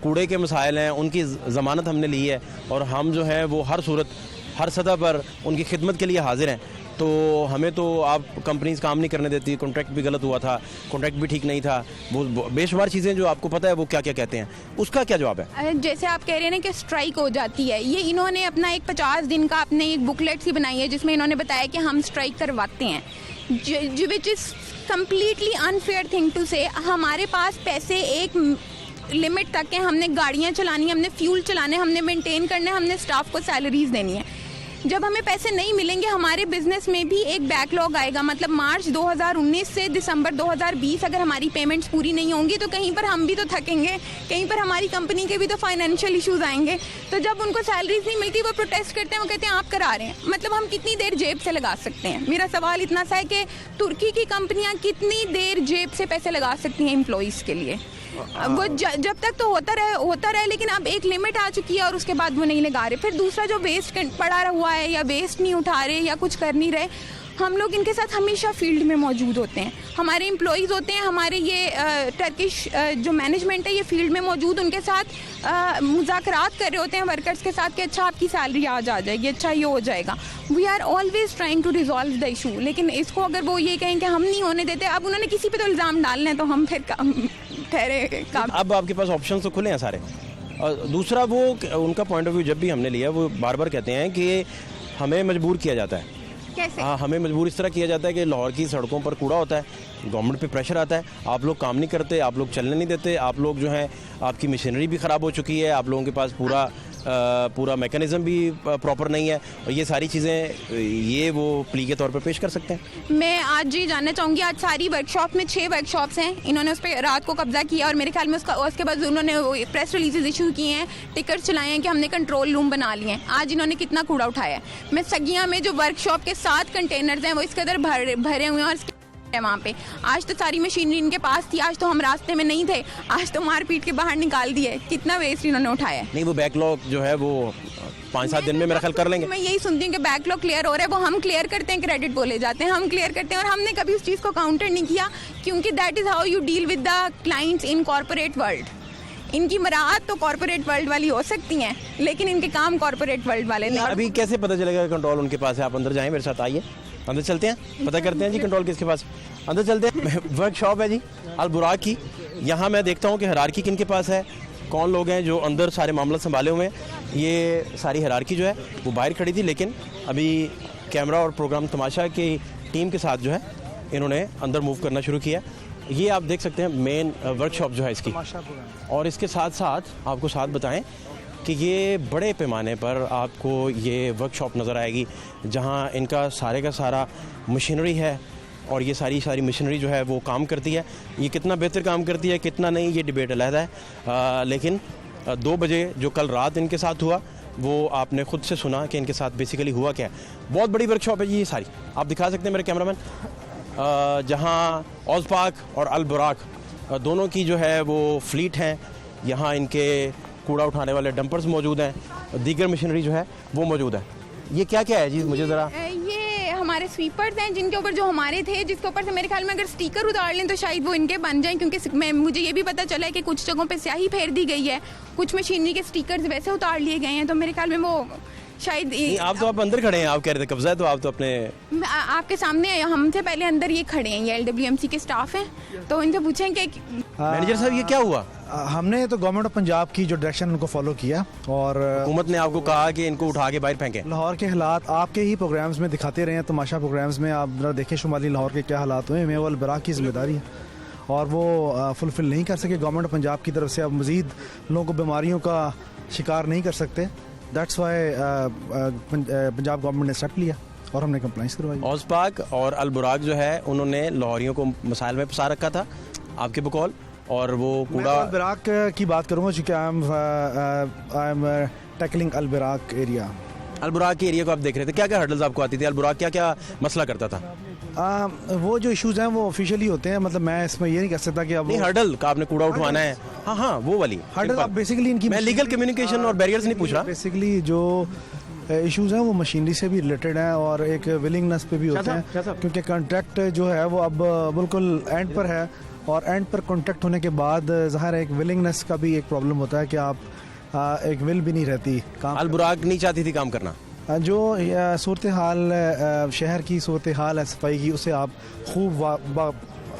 कूड़े के मसाइल हैं उनकी ज़मानत हमने ली है, और हम जो है वो हर सूरत, हर सतह पर उनकी खिदमत के लिए हाजिर हैं। तो हमें तो आप कंपनीज काम नहीं करने देती, कॉन्ट्रैक्ट भी गलत हुआ था, कॉन्ट्रैक्ट भी ठीक नहीं था, वो बेशुमार चीज़ें जो आपको पता है वो क्या क्या कहते हैं, उसका क्या जवाब है? जैसे आप कह रहे हैं ना कि स्ट्राइक हो जाती है, ये इन्होंने अपना एक 50 दिन का अपने एक बुकलेट सी बनाई है जिसमें इन्होंने बताया कि हम स्ट्राइक करवाते हैं, which is completely unfair thing to say. हमारे पास पैसे एक लिमिट तक है, हमने गाड़ियाँ चलानी, हमने फ्यूल चलाने, हमने मेंटेन करने, हमने स्टाफ को सैलरीज देनी है। जब हमें पैसे नहीं मिलेंगे, हमारे बिजनेस में भी एक बैकलॉग आएगा। मतलब मार्च 2019 से दिसंबर 2020 अगर हमारी पेमेंट्स पूरी नहीं होंगी तो कहीं पर हम भी तो थकेंगे, कहीं पर हमारी कंपनी के भी तो फाइनेंशियल इश्यूज आएंगे। तो जब उनको सैलरीज नहीं मिलती, वो प्रोटेस्ट करते हैं, वो कहते हैं आप करा रहे हैं। मतलब हम कितनी देर जेब से लगा सकते हैं? मेरा सवाल इतना सा है कि तुर्की की कंपनियां कितनी देर जेब से पैसे लगा सकती हैं एम्प्लॉइज़ के लिए? वो जब तक तो होता रहे, लेकिन अब एक लिमिट आ चुकी है और उसके बाद वो नहीं लगा रहे। फिर दूसरा जो वेस्ट पड़ा हुआ है या वेस्ट नहीं उठा रहे या कुछ कर नहीं रहे, हम लोग इनके साथ हमेशा फील्ड में मौजूद होते हैं। हमारे एम्प्लॉइज़ होते हैं, हमारे ये टर्किश जो मैनेजमेंट है ये फील्ड में मौजूद, उनके साथ मुज़ाकरात कर रहे होते हैं वर्कर्स के साथ कि अच्छा आपकी सैलरी आज आ जाएगी, अच्छा ये हो जाएगा। We are always trying to resolve the issue. लेकिन इसको अगर वो ये कहें कि हम नहीं होने देते, अब उन्होंने किसी पे तो इल्ज़ाम डालना है, तो हम फिर ठहरे काम। अब आपके पास ऑप्शन तो खुले हैं सारे। और दूसरा, वो उनका पॉइंट ऑफ व्यू जब भी हमने लिया, वो बार बार कहते हैं कि हमें मजबूर किया जाता है। कैसे? हाँ, हमें मजबूर इस तरह किया जाता है कि लाहौर की सड़कों पर कूड़ा होता है, गवर्नमेंट पे प्रेशर आता है, आप लोग काम नहीं करते, आप लोग चलने नहीं देते, आप लोग जो हैं, आपकी मशीनरी भी ख़राब हो चुकी है, आप लोगों के पास पूरा मैकेनिज़्म भी प्रॉपर नहीं है, और ये सारी चीज़ें ये वो प्ली के तौर पर पेश कर सकते हैं। मैं आज ये जानना चाहूँगी, आज सारी वर्कशॉप में 6 वर्कशॉप्स हैं, इन्होंने उस पर रात को कब्जा किया और मेरे ख्याल में उसके बाद उन्होंने प्रेस रिलीजेज इशू किए हैं, टिकट चलाए हैं कि हमने कंट्रोल रूम बना लिए हैं। आज इन्होंने कितना कूड़ा उठाया है? मैं सगिया में जो वर्कशॉप के 7 कंटेनर्स हैं वो इसके अंदर भरे हुए हैं, और वहाँ पे आज तो सारी मशीनरी इनके पास थी, आज तो हम रास्ते में नहीं थे, आज तो मार पीट के बाहर निकाल दिए। कितना वेस्ट इन्होंने उठाया है? नहीं, वो बैकलॉग जो है वो 5-7 दिन में मेरा ख्याल कर लेंगे। मैं यही सुनती हूँ कि बैकलॉग क्लियर हो रहा है, वो हम क्लियर करते हैं, क्रेडिट बोले जाते हैं, हम क्लियर करते हैं, और हमने कभी उस चीज़ को काउंटर नहीं किया, क्योंकि that is how you deal with the clients in corporate world. इनकी मराहत तो कॉर्पोरेट वर्ल्ड वाली हो सकती हैं, लेकिन इनके काम कॉर्पोरेट वर्ल्ड वाले नहीं। अभी कैसे पता चलेगा कंट्रोल उनके पास है? आप अंदर जाएं, मेरे साथ आइए, अंदर चलते हैं, पता करते हैं जी कंट्रोल किसके पास। अंदर चलते हैं। वर्कशॉप है जी अल बुराक की। यहाँ मैं देखता हूँ कि हिरारकी किनके पास है, कौन लोग हैं जो अंदर सारे मामला संभाले हुए हैं। ये सारी हिरारकी जो है वो बाहर खड़ी थी, लेकिन अभी कैमरा और प्रोग्राम तमाशा की टीम के साथ जो है इन्होंने अंदर मूव करना शुरू किया। ये आप देख सकते हैं मेन वर्कशॉप जो है इसकी, और इसके साथ साथ आपको साथ बताएं कि ये बड़े पैमाने पर आपको ये वर्कशॉप नज़र आएगी, जहाँ इनका सारे का सारा मशीनरी है, और ये सारी मशीनरी जो है वो काम करती है। ये कितना बेहतर काम करती है, कितना नहीं, ये डिबेट अलहदा है। लेकिन 2 बजे जो कल रात इनके साथ हुआ, वो आपने ख़ुद से सुना कि इनके साथ बेसिकली हुआ क्या है। बहुत बड़ी वर्कशॉप है जी ये सारी, आप दिखा सकते हैं मेरे कैमरामैन, जहाँ औज़पाक और अल बुराक दोनों की जो है वो फ्लीट हैं। यहाँ इनके कूड़ा उठाने वाले डंपर्स मौजूद हैं, दीगर मशीनरी जो है वो मौजूद है। ये क्या क्या है जी, मुझे ज़रा? ये हमारे स्वीपर्स हैं, जिनके ऊपर जो हमारे थे, जिसके ऊपर से मेरे ख्याल में अगर स्टिकर उतार लें तो शायद वो इनके बन जाएं, क्योंकि मुझे ये भी पता चला है कि कुछ जगहों पे स्याही फेर दी गई है, कुछ मशीनरी के स्टिकर्स वैसे उतार लिए गए हैं, तो मेरे ख्याल में वो शायद। आप अंदर खड़े हैं, आप कह रहे थे कब्जा है, तो आप तो अपने आपके सामने हमसे पहले अंदर ये खड़े हैं, ये LWMC के स्टाफ हैं, तो इनसे पूछें कि मैनेजर साहब ये क्या हुआ? हमने तो गवर्नमेंट ऑफ पंजाब की जो डायरेक्शन उनको फॉलो किया, और हुकूमत ने आपको कहा कि इनको उठा के बाहर फेंकें। लाहौर के हालात आपके ही प्रोग्राम्स में दिखाते रहे हैं, तमाशा प्रोग्राम्स में आप जरा देखें शुमाली लाहौर के क्या हालात हुए, हमें वो अल बुराक की जिम्मेदारी है। और वो फुलफिल नहीं कर सके गवर्नमेंट ऑफ पंजाब की तरफ से, अब मज़ीद लोगों को बीमारियों का शिकार नहीं कर सकते। दैट्स वाई पंजाब गवर्नमेंट ने स्टेप लिया और हमने कंप्लाइंस करवाई। औसपाक और अल बुराक जो है उन्होंने लाहौरियों को मसाइल में फंसा रखा था आपके बकौल, और वो कूड़ा अल बुराक की बात करूँगा चूँकि आई एम टैकलिंग अल बुराक एरिया। अल बुराक के एरिया को आप देख रहे थे, क्या क्या हर्डल्स आपको आती थी? अल बुराक क्या क्या मसला करता था? वो जो इश्यूज हैं वो ऑफिशियली होते हैं, मतलब मैं इसमें ये नहीं कह सकता कि अब नहीं, हर्डल का आपने कूड़ा उठवाना है, हाँ हाँ वो वाली हर्डल बेसिकली इनकी मैं लीगल कम्युनिकेशन और बैरियर्स नहीं पूछ रहा। बेसिकली जो इश्यूज हैं वो मशीनरी से भी रिलेटेड हैं और एक विलिंगनेस पे भी होते हैं, क्योंकि कॉन्ट्रैक्ट जो है वो अब बिल्कुल एंड पर है, और एंड पर कॉन्ट्रैक्ट होने के बाद ज़ाहिर है एक विलिंगनेस का भी एक प्रॉब्लम होता है कि आप एक विल भी नहीं रहती काम। अल बुराक नहीं चाहती थी काम करना। जो सूरत हाल शहर की सूरत हाल है सफाई की, उससे आप खूब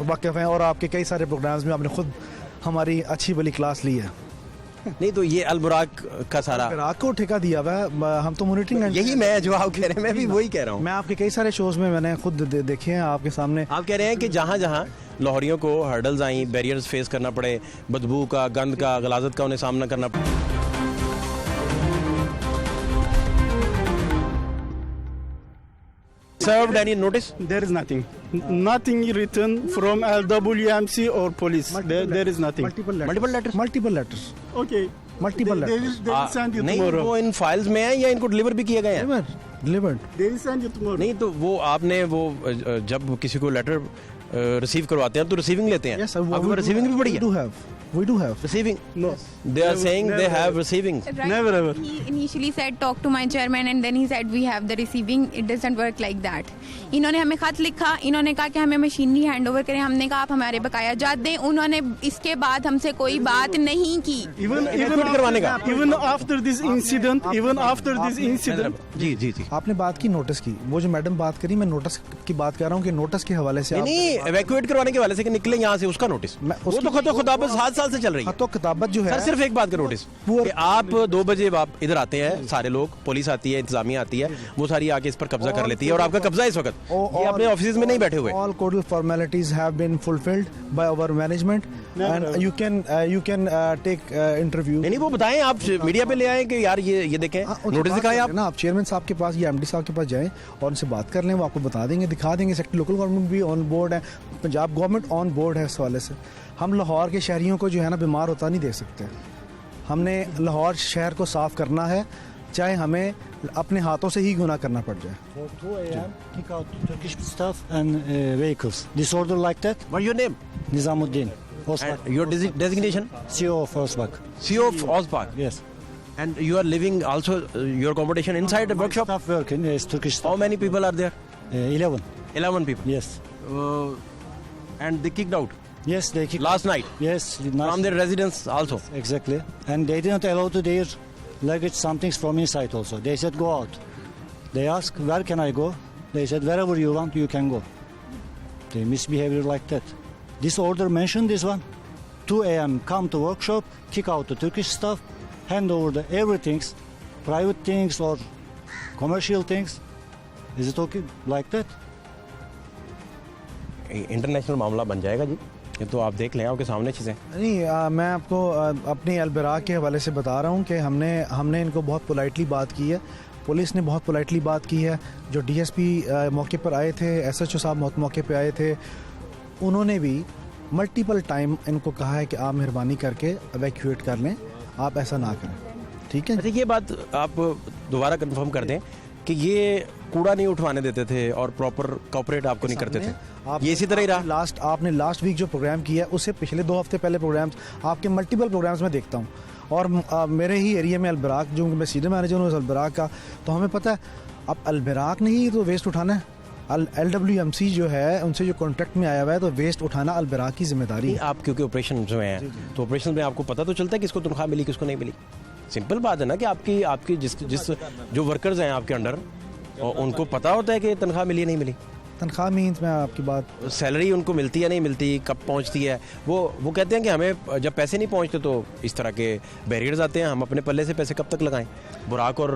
वाकिफ़ हैं और आपके कई सारे प्रोग्राम्स में आपने खुद हमारी अच्छी भली क्लास ली है। नहीं तो ये अल बुराक का सारा बुराक को ठेका दिया हुआ है, हम तो मॉनिटरिंग, यही मैं जो आप कह रहे हैं मैं भी वही कह रहा हूँ। मैं आपके कई सारे शोज में मैंने खुद देखे हैं आपके सामने। आप कह रहे हैं कि जहाँ जहाँ लाहौरियों को हर्डल्स आई, बैरियर्स फेस करना पड़े, बदबू का, गंद का, गलाजत का उन्हें सामना करना पड़े। Served any notice? There is nothing. Nothing written from LWMC or police. There is nothing. Multiple letters. Okay. Multiple They will send you नहीं tomorrow. वो इन फाइल्स में है या इनको डिलीवर भी किए गए हैं? Delivered. They will send you tomorrow. नहीं तो वो आपने वो जब किसी को लेटर रिसीव करवाते हैं तो रिसीविंग लेते हैं। Yes, sir. आपके पास रिसीविंग भी पड़ी है? We do have. Receiving? No. They are saying they have receiving. Right. Never ever. He initially said talk to my chairman and then he said we have the receiving. It doesn't work like that. इन्होंने हमें खत लिखा, इन्होंने कहा कि हमें machinery hand over करें, हमने कहा आप हमारे बकाया जात दें। उन्होंने इसके बाद हमसे कोई बात नहीं की। करवाने का। Even after this incident. जी जी जी। आपने बात की नोटिस की, वो जो मैडम बात करी, मैं नोटिस की बात कर रहा हूँ कि नोटिस के हवाले से नहीं एवैक्यूएट करवाने के हवाले से कि निकले यहाँ से उसका नोटिस, वो तो खुदाबत 7 साल से चल रही है। तो किताबत जो है सर सिर्फ एक बात का नोटिस कि आप 2 बजे आप इधर आते हैं, सारे लोग, पुलिस आती है, इंतजामिया आती है, वो सारी आके इस पर कब्जा कर लेती है और आपका कब्जा इस वक्त ये अपने ऑफिस में नहीं बैठे हुए। All codal formalities have been fulfilled by our management and you can take interview। नहीं वो बताएं, आप मीडिया पे ले आए कि यार ये देखें नोटिस दिखाएं आप ना, आप चेयरमैन साहब के पास या एमडी साहब के पास जाएं और उनसे बात कर लें, वो आपको बता देंगे, दिखा देंगे। सेक्टर लोकल गवर्नमेंट भी ऑन बोर्ड है, पंजाब गवर्नमेंट ऑन बोर्ड है इस हवाले से। हम लाहौर के शहरियों को जो है ना बीमार होता नहीं देख सकते। हमने लाहौर शहर को साफ करना है, चाहे हमें अपने हाथों से ही गुनाह करना पड़ जाए। For 2 a.m. kick out Turkish staff and vehicles. Disorder like that? What's your name? Nizamuddin. Osbak. And your designation? CEO of Osbak. CEO of Osbak. Yes. And you are living also your accommodation inside the workshop? Staff working is Turkish staff. How many people are there? 11. 11 people. Yes. And they kicked out Yes, they kicked last night Yes. from their residence also. Exactly. And they didn't allow to their luggage something from inside also. They said go out. They asked where can I go? They said wherever you want you can go. They misbehavior like that. This order mentioned this one. 2 a.m. come to workshop, kick out the Turkish staff, hand over the everything, private things or commercial things. Is it okay like that? International मामला बन जाएगा जी, ये तो आप देख लें, आपके सामने चीज़ें। नहीं मैं आपको अपनी अलबराक के हवाले से बता रहा हूँ कि हमने इनको बहुत पोलाइटली बात की है, पुलिस ने बहुत पोलाइटली बात की है। जो डीएसपी मौके पर आए थे, एसएचओ साहब मौके पे आए थे, उन्होंने भी मल्टीपल टाइम इनको कहा है कि आप मेहरबानी करके एवैक्यूएट कर लें, आप ऐसा ना करें। ठीक है। अच्छा ये बात आप दोबारा कंफर्म कर दें कि ये कूड़ा नहीं उठवाने देते थे और प्रॉपर कॉपरेट आपको नहीं करते थे, ये इसी तरह ही रहा। आपने लास्ट वीक जो प्रोग्राम किया है उससे पिछले 2 हफ्ते पहले प्रोग्राम्स, आपके मल्टीपल प्रोग्राम्स में देखता हूँ, और मेरे ही एरिया में अलबराक, जो मैं सीनियर मैनेजर हूँ अलबराक का, तो हमें पता है अब अलबराक ने ही तो वेस्ट उठाना है। LWMC जो है उनसे जो कॉन्ट्रैक्ट में आया हुआ है, तो वेस्ट उठाना अलबराक की जिम्मेदारी है। आप क्योंकि ऑपरेशन जो है तो ऑपरेशन में आपको पता तो चलता है किसको तनख्वाह मिली किसको नहीं मिली। सिंपल बात है ना कि आपकी जिस जो वर्कर्स हैं आपके अंडर, उनको पता होता है कि तनख्वाह मिली नहीं मिली। तनख्वाह मीन्स मैं आपकी बात सैलरी उनको मिलती है नहीं मिलती, कब पहुंचती है? वो कहते हैं कि हमें जब पैसे नहीं पहुंचते तो इस तरह के बैरियर्स आते हैं, हम अपने पल्ले से पैसे कब तक लगाएं? बुराक और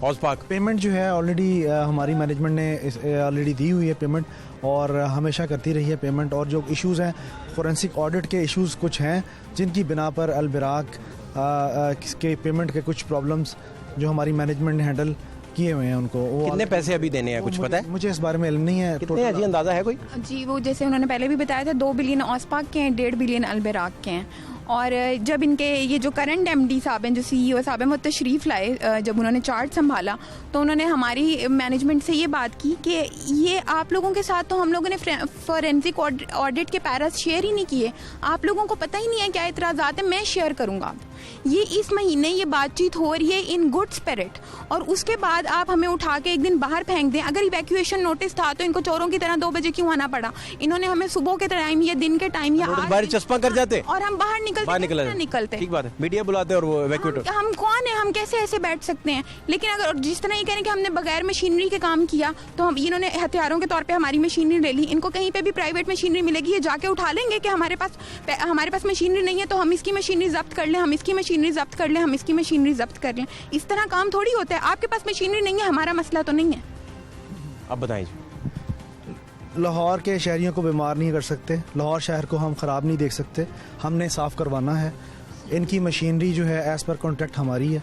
औसपाक पेमेंट जो है ऑलरेडी हमारी मैनेजमेंट ने ऑलरेडी दी हुई है पेमेंट, और हमेशा करती रही है पेमेंट। और जो इश्यूज़ हैं फोरेंसिक ऑडिट के इश्यूज़ कुछ हैं जिनकी बिना पर अलबराक के पेमेंट के कुछ प्रॉब्लम्स जो हमारी मैनेजमेंट ने हैंडल किए हुए हैं उनको। वो कितने पैसे अभी देने हैं, कुछ पता है? मुझे इस बारे में इल्म नहीं है। कितने हैं जी, अंदाजा है कोई? जी वो जैसे उन्होंने पहले भी बताया था 2 बिलियन औसपाक के हैं, 1.5 बिलियन अलबराक के हैं। और जब इनके ये जो करंट एमडी साहब हैं, जो सीईओ साहब हैं, वो तशरीफ़ लाए जब उन्होंने चार्ट संभाला तो उन्होंने हमारी मैनेजमेंट से ये बात की कि ये आप लोगों के साथ तो हम लोगों ने फोरेंसिक ऑडिट के पैरास शेयर ही नहीं किए, आप लोगों को पता ही नहीं है क्या इतराज़ात है, मैं शेयर करूँगा। ये इस महीने ये बातचीत हो रही है इन गुड स्पिरिट, और उसके बाद आप हमें उठा के एक दिन बाहर फेंक दें। अगर इवैक्यूएशन नोटिस था तो इनको चोरों की तरह 2 बजे क्यों आना पड़ा? इन्होंने हमें सुबह के टाइम या दिन के टाइम या बाहर चश्मा कर जाते और हम बाहर निकलते। ठीक बात है, मीडिया बुलाते और वो इवैक्यूएट। हम कौन है, हम कैसे ऐसे बैठ सकते हैं? लेकिन अगर जिस तरह ये कह रहे हैं कि हमने बगैर मशीनरी के काम किया, तो हम इन्होंने हथियारों के तौर पे हमारी मशीनरी ले ली। इनको कहीं पे भी प्राइवेट मशीनरी मिलेगी, ये जाके उठा लेंगे कि हमारे पास मशीनरी नहीं है तो हम इसकी मशीनरी जब्त कर लें, हम इसकी मशीनरी जब्त कर लें, हम इसकी मशीनरी जब्त कर लें। इस तरह काम थोड़ी होता है। आपके पास मशीनरी नहीं है, हमारा मसला तो नहीं है। अब बताएं। लाहौर के शहरियों को बीमार नहीं कर सकते, लाहौर शहर को हम ख़राब नहीं देख सकते, हमने साफ़ करवाना है। इनकी मशीनरी जो है एज़ पर कॉन्ट्रैक्ट हमारी है,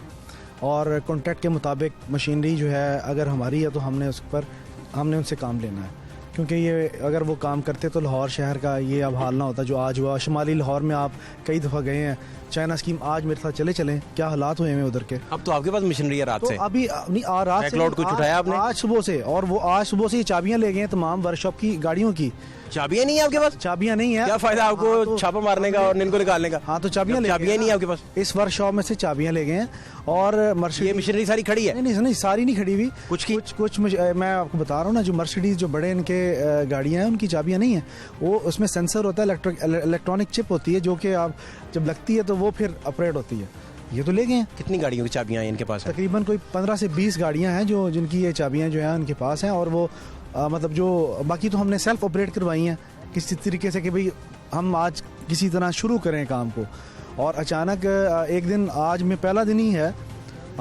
और कॉन्ट्रैक्ट के मुताबिक मशीनरी जो है अगर हमारी है तो हमने उनसे काम लेना है, क्योंकि ये अगर वो काम करते तो लाहौर शहर का ये अब हाल ना होता जो आज हुआ। शुमाली लाहौर में आप कई दफ़ा गए हैं, चाइना स्कीम आज मेरे साथ चलें क्या हालात हुए हैं उधर के। अब तो आपके पास मशीनरी है रात तो से? अभी नहीं रात से कुछ उठाया आपने? आज सुबह से, और वो आज सुबह से चाबियां ले गए हैं तमाम वर्कशॉप की गाड़ियों की। चाबियां नहीं है आपके पास? चाबियां नहीं है। क्या फायदा आपको तो छापा मारने का और इनको निकालने का? हाँ तो चाबियां नहीं है आपके पास? इस वर्कशॉप में से चाबियां ले गए हैं, और ये मशीनरी सारी खड़ी है? नहीं सारी नहीं खड़ी हुई, कुछ मैं आपको बता रहा हूँ ना, जो मर्सिडीज जो बड़े इनके गाड़ियां हैं उनकी चाबियां नहीं है। वो उसमें सेंसर होता है, इलेक्ट्रॉनिक चिप होती है जो कि आप जब लगती है तो वो फिर ऑपरेट होती है। ये तो ले गए हैं। कितनी गाड़ियों की चाबियां हैं इनके पास? तकरीबन कोई 15 से 20 गाड़ियां हैं जिनकी ये चाबियां जो है उनके पास हैं, और वो मतलब जो बाकी तो हमने सेल्फ ऑपरेट करवाई हैं किसी तरीके से कि भाई हम आज किसी तरह शुरू करें काम को। और अचानक एक दिन, आज में पहला दिन ही है,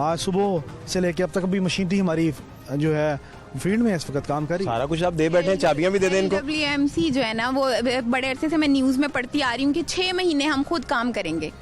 आज सुबह से लेके अब तक अभी मशीनरी हमारी जो है फील्ड में इस वक्त काम कर रही है। सारा कुछ आप दे बैठे हैं, चाबियां भी दे दें इनको। LWMC जो है ना, वो बड़े अरसे से मैं न्यूज़ में पढ़ती आ रही हूँ कि 6 महीने हम खुद काम करेंगे,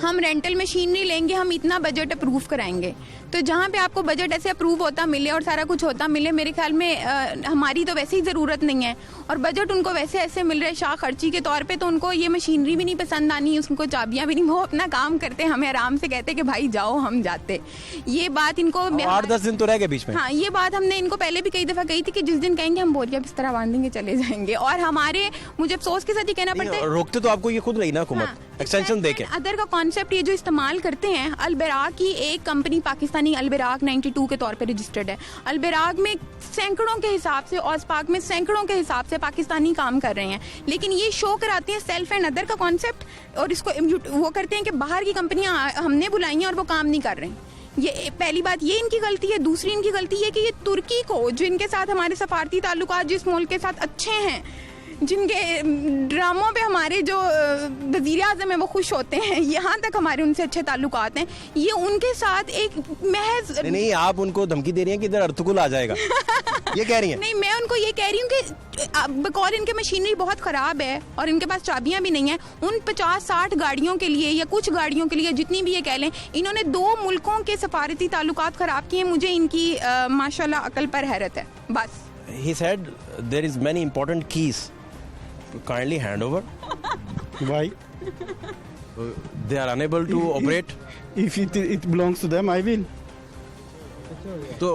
हम रेंटल मशीनरी लेंगे, हम इतना बजट अप्रूव कराएंगे। तो जहाँ पे आपको बजट ऐसे अप्रूव होता मिले और सारा कुछ होता मिले, मेरे ख्याल में हमारी तो वैसे ही ज़रूरत नहीं है, और बजट उनको वैसे ऐसे मिल रहा है शाह खर्ची के तौर पे, तो उनको ये मशीनरी भी नहीं पसंद आनी, उनको चाबियाँ भी नहीं, वो अपना काम करते, हमें आराम से कहते कि भाई जाओ, हम जाते। ये बात इनको 8-10 दिन तो रह गए बीच में। हाँ, ये बात हमने इनको पहले भी कई दफ़ा कही थी कि जिस दिन कहेंगे हम बोरिया बिस्तर बांधेंगे चले जाएंगे। और हमारे, मुझे अफसोस के साथ ये कहना पड़ता है, रोकते तो आपको ये खुद रही ना हुकूमत, एक्सटेंशन देके। अदर का कॉन्सेप्ट ये जो इस्तेमाल करते हैं, अलबराक की एक कंपनी पाकिस्तानी अलबराक 92 के तौर पे रजिस्टर्ड है। अलबराक में सैकड़ों के हिसाब से, औसपाक में सैकड़ों के हिसाब से पाकिस्तानी काम कर रहे हैं, लेकिन ये शो कराते हैं सेल्फ एंड अदर का कॉन्सेप्ट, और इसको वो करते हैं कि बाहर की कंपनियां हमने बुलाई हैं और वो काम नहीं कर रहे हैं। ये पहली बात, ये इनकी गलती है। दूसरी इनकी गलती है कि ये तुर्की को, जिनके साथ हमारे सफारती ताल्लुकात जिस मुल्क के साथ अच्छे हैं, जिनके ड्रामों पे हमारे जो वज़ीर आज़म है वो खुश होते हैं, यहाँ तक हमारे उनसे अच्छे ताल्लुकात हैं, ये उनके साथ एक महज नहीं, आप उनको धमकी दे रही हैं कि इधर अर्तुगरुल आ जाएगा ये कह रही हैं? नहीं, मैं उनको ये कह रही हूँ कि बकौल इनके मशीनरी बहुत ख़राब है और इनके पास चाबियाँ भी नहीं है, उन 50-60 गाड़ियों के लिए या कुछ गाड़ियों के लिए, जितनी भी ये कह लें, इन्होंने 2 मुल्कों के सफारती ताल्लुकात ख़राब किए। मुझे इनकी माशाल्लाह अकल पर हैरत है। बस He said there is many important keys. Kindly hand over. Why? They are unable to operate. If it belongs to them, I will. तो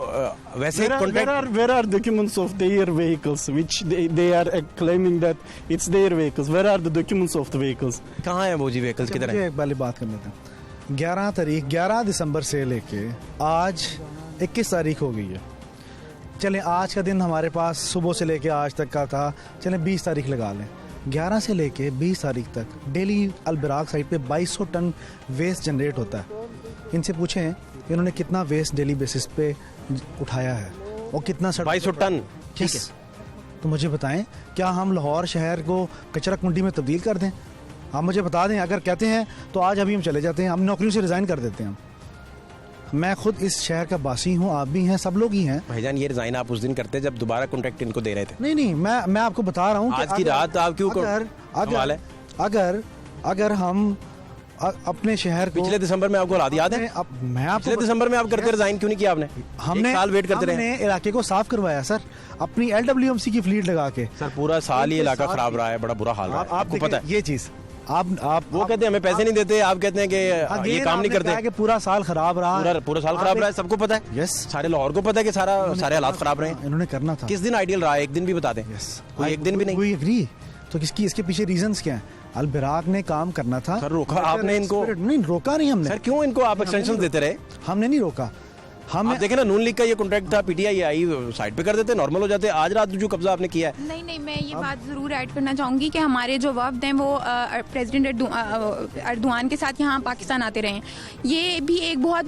वैसे where are documents of their vehicles which they are claiming that it's their vehicles? Where are the documents of the vehicles? कहाँ है वो जी vehicles, किधर है? एक वाली बात करने दें। 11 दिसंबर से लेके आज 21 तारीख हो गई है। चलें आज का दिन हमारे पास सुबह से लेके आज तक का था, चलें 20 तारीख लगा लें। 11 से लेके 20 तारीख तक डेली अलबराक साइड पे 2200 टन वेस्ट जनरेट होता है। इनसे पूछें इन्होंने कितना वेस्ट डेली बेसिस पे उठाया है और कितना 2200 टन? ठीक है, तो मुझे बताएं, क्या हम लाहौर शहर को कचरा कुंडी में तब्दील कर दें? आप मुझे बता दें, अगर कहते हैं तो आज अभी हम चले जाते हैं, हम नौकरियों से रिज़ाइन कर देते हैं। मैं खुद इस शहर का बासी हूँ, आप भी हैं, सब लोग ही हैं। भाईजान ये रिजाइन आप उस दिन करते जब दोबारा कॉन्ट्रैक्ट इनको दे रहे थे। नहीं, मैं आपको बता रहा हूँ आज की रात आप क्यों अगर हम अपने शहर को पिछले दिसंबर में आपको हालात याद है? पिछले दिसंबर में आप करके रिजाइन क्यों नहीं किया आपने? हमने साल वेट करते रहे। हमने इलाके को साफ करवाया सर, अपनी LWMC की फ्लीट लगा के। सर पूरा साल ये इलाका खराब रहा है, बड़ा बुरा हाल रहा है, आपको पता है ये चीज। आप वो कहते हैं हमें पैसे नहीं देते, आप कहते हैं कि ये काम नहीं करते। कि पूरा साल खराब रहा, पूरा साल खराब रहा है, सबको पता है। यस, सारे लाहौर को पता है कि सारे हालात खराब रहे हैं। इन्होंने करना था। किस दिन आइडियल रहा है, एक दिन भी बता दें। कोई एक दिन भी नहीं। We agree. तो इसके पीछे रीजंस क्या हैं? अल-बराक ने काम करना था। सर रोका आपने इनको? नहीं, रोका नहीं हमने। सर क्यों इनको आप एक्सटेंशन देते रहे? हमने नहीं रोका। हम देखे ना, नून लीग का ये कॉन्ट्रैक्ट था, PTI आई साइड पे कर देते, नॉर्मल हो जाते। आज रात जो कब्जा आपने किया है। नहीं, मैं ये बात ज़रूर ऐड करना चाहूँगी कि हमारे जो वफ्द हैं वो प्रेसिडेंट अर्दवान के साथ यहाँ पाकिस्तान आते रहे हैं। ये भी एक बहुत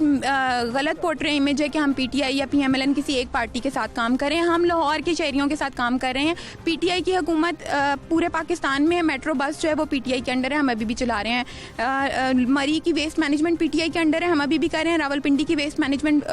गलत पोर्ट्रे इमेज है कि हम PTI या PMLN किसी एक पार्टी के साथ काम कर रहे हैं। हम लाहौर के शहरियों के साथ काम कर रहे हैं। PTI की हुकूमत पूरे पाकिस्तान में मेट्रो बस जो है वो PTI के अंडर है, हम अभी भी चला रहे हैं। मरी की वेस्ट मैनेजमेंट PTI के अंडर है, हम अभी भी कर रहे हैं। रावलपिंडी की वेस्ट मैनेजमेंट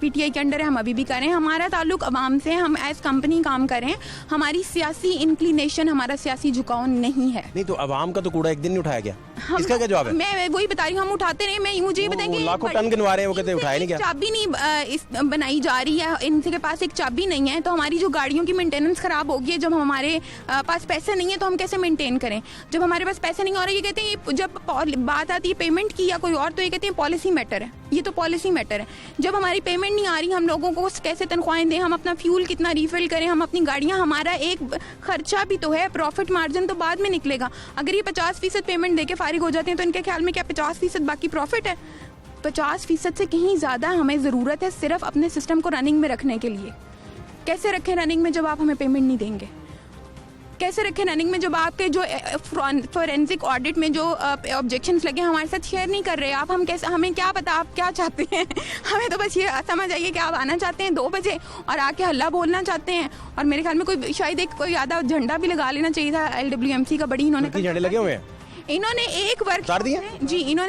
PTI के अंडर है, हम अभी भी कर रहे हैं। हमारा ताल्लुक अवाम से, हम एज कंपनी काम कर रहे हैं। हमारी सियासी इंक्लिनेशन, हमारा सियासी झुकाव नहीं है। नहीं तो अवाम का तो कूड़ा एक दिन नहीं उठाया गया, इसका क्या जवाब है? मैं वही बता रही हूँ, हम उठाते रहे। मैं मुझे ये बताएंगे, लाखों टन गिनवा रहे हैं, वो कहते हैं उठाया नहीं गया। चाबी नहीं बनाई जा रही है, इनके पास एक चाबी नहीं है, तो हमारी जो गाड़ियों की मेंटेनेंस खराब होगी है। जब हमारे पास पैसे नहीं है तो हम कैसे मेंटेन करें? जब हमारे पास पैसे नहीं हो रहे, ये कहते हैं, जब बात आती है पेमेंट की या कोई और, तो ये कहते हैं पॉलिसी मैटर है। ये तो पॉलिसी मैटर है। जब हमारी पेमेंट नहीं आ रही, हम लोगों को कैसे तनख्वाहें दें, हम अपना फ्यूल कितना रिफिल करें, हम अपनी गाड़ियां, हमारा एक खर्चा भी तो है। प्रॉफिट मार्जिन तो बाद में निकलेगा। अगर ये 50% पेमेंट देके फारिग हो जाते हैं तो इनके ख्याल में क्या 50% बाकी प्रॉफिट है? 50% से कहीं ज़्यादा हमें ज़रूरत है सिर्फ अपने सिस्टम को रनिंग में रखने के लिए। कैसे रखें रनिंग में जब आप हमें पेमेंट नहीं देंगे? कैसे रखें रनिंग में जब आपके जो फोरेंसिक ऑडिट में जो ऑब्जेक्शंस लगे हमारे साथ शेयर नहीं कर रहे आप? हमें क्या पता आप क्या चाहते हैं? हमें तो बस ये समझ आइए कि आप आना चाहते हैं 2 बजे और आके हल्ला बोलना चाहते हैं। और मेरे ख्याल में कोई शायद कोई आधा झंडा भी लगा लेना चाहिए था LWMC का। बड़ी इन्होंने झंडे लगे हुए हैं। इन्होंने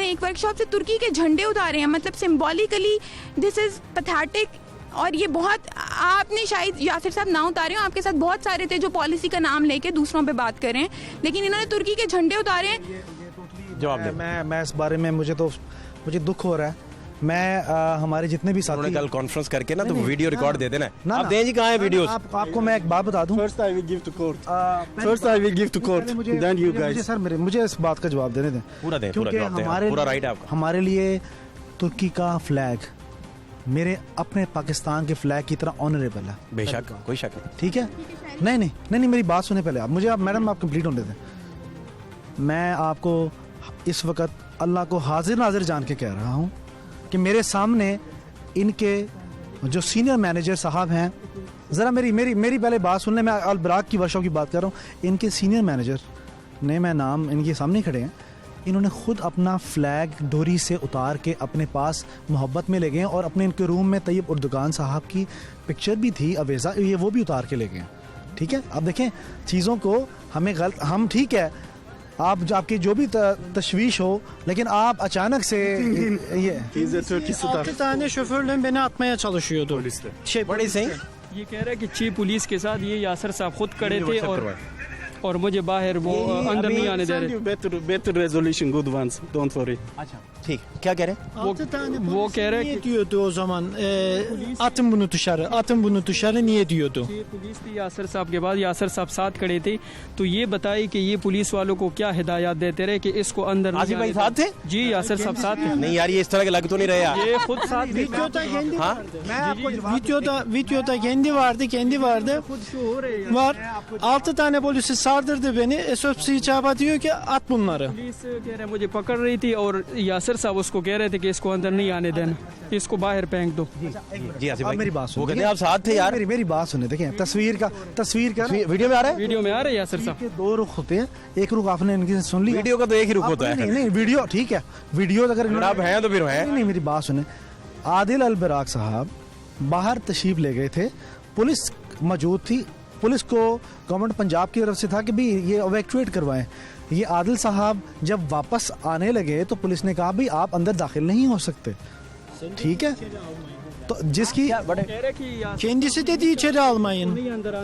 एक वर्कशॉप से तुर्की के झंडे उतारे हैं। मतलब सिंबॉलिकली दिस इज पैथेटिक। और ये बहुत, आपने शायद यासिर साहब ना उतारे हो, आपके साथ बहुत सारे थे जो पॉलिसी का नाम लेके दूसरों पे बात कर रहे हैं, लेकिन इन्होंने तुर्की के झंडे उतारे हैं। जवाब दे। मैं इस बारे में मुझे दुख हो रहा है। मैं हमारे जितने भी साथी कल कॉन्फ्रेंस करके ना तो वीडियो रिकॉर्ड दे देना। आप दें जी, कहाँ है वीडियोस? आपको मैं एक बात बता दूं। First I will give to court. Then you guys. Sir मुझे इस बात का जवाब देने दें। पूरा दें, क्योंकि पूरा राइट है आपका। हमारे लिए तुर्की का फ्लैग मेरे अपने पाकिस्तान के फ्लैग की तरह ऑनरेबल है। बेशक, कोई शक नहीं। ठीक है? नहीं, मेरी बात सुने पहले। आप मैडम आप कंप्लीट होने दें। मैं आपको इस वक्त अल्लाह को हाजिर नाजिर जान के कह रहा हूँ कि मेरे सामने इनके जो सीनियर मैनेजर साहब हैं, ज़रा मेरी पहले बात सुन लें। मैं अल-बराक की वर्कशॉप की बात कर रहा हूँ। इनके सीनियर मैनेजर ने, मैं नाम इनके सामने खड़े हैं, इन्होंने खुद अपना फ्लैग डोरी से उतार के अपने पास मोहब्बत में ले गए और अपने इनके रूम में तैयब उर्दुगान साहब की पिक्चर भी थी, अवेजा, ये वो भी उतार के ले गए। ठीक है? अब देखें चीज़ों को हमें गलत, हम ठीक है आपकी जो भी तशवीश हो, लेकिन आप अचानक से ये 6 tane şoförle beni atmaya çalışıyordu. बड़ी सही। ये कह रहा है कि चीफ पुलिस के साथ ये यासर साहब खुद खड़े थे और मुझे बाहर वो अंदर नहीं आने दे रहे। Better resolution, good ones. Don't worry. अच्छा ठीक, क्या कह रहे हैं? 6 tane वो कह रहा है niye diyordu o zaman? Atın bunu dışarı, atın bunu dışarı niye diyordu? Police थी यासर साहब के बाद, यासर साहब साथ खड़े थे, तो ये बताई कि ये पुलिस वालों को क्या हिदायत देते रहे कि इसको अंदर। आसिफ भाई साथ थे? जी यासर साहब साथ थे। नहीं यार, ये इस तरह के लग तो नहीं रहे यार। ये खुद साथ थे। Videoda kendi vardı. Var. 6 tane polisi sardırdı beni. SOPC çaba diyor ki at bunları. Police कह रहे मुझे पकड़ रही थी और यासर साहब उसको कह रहे थे कि इसको अंदर नहीं आने देना, इसको बाहर फेंक दो। जी आसिफ भाई, मेरी बात सुनो। वो कहते हैं आप साथ थे यार। मेरी बात सुने। देखें तस्वीर का वीडियो में आ रहा है। वीडियो में आ रहा है यासर साहब। 2 रुख होते हैं, एक रुख आपने इनकी सुन ली। वीडियो का तो एक ही रुख होता है। नहीं वीडियो ठीक है, वीडियो अगर आप हैं तो फिर हैं। नहीं मेरी बात सुने। आदिल अल-बराक साहब बाहर तशरीफ ले गए थे, पुलिस मौजूद थी, पुलिस को गवर्नमेंट पंजाब की तरफ से था कि भी ये इवैक्यूएट करवाएं। ये आदिल साहब जब वापस आने लगे तो पुलिस ने कहा भी आप अंदर दाखिल नहीं हो सकते, ठीक है। तो जिसकी kendisi dedi içeri almayın.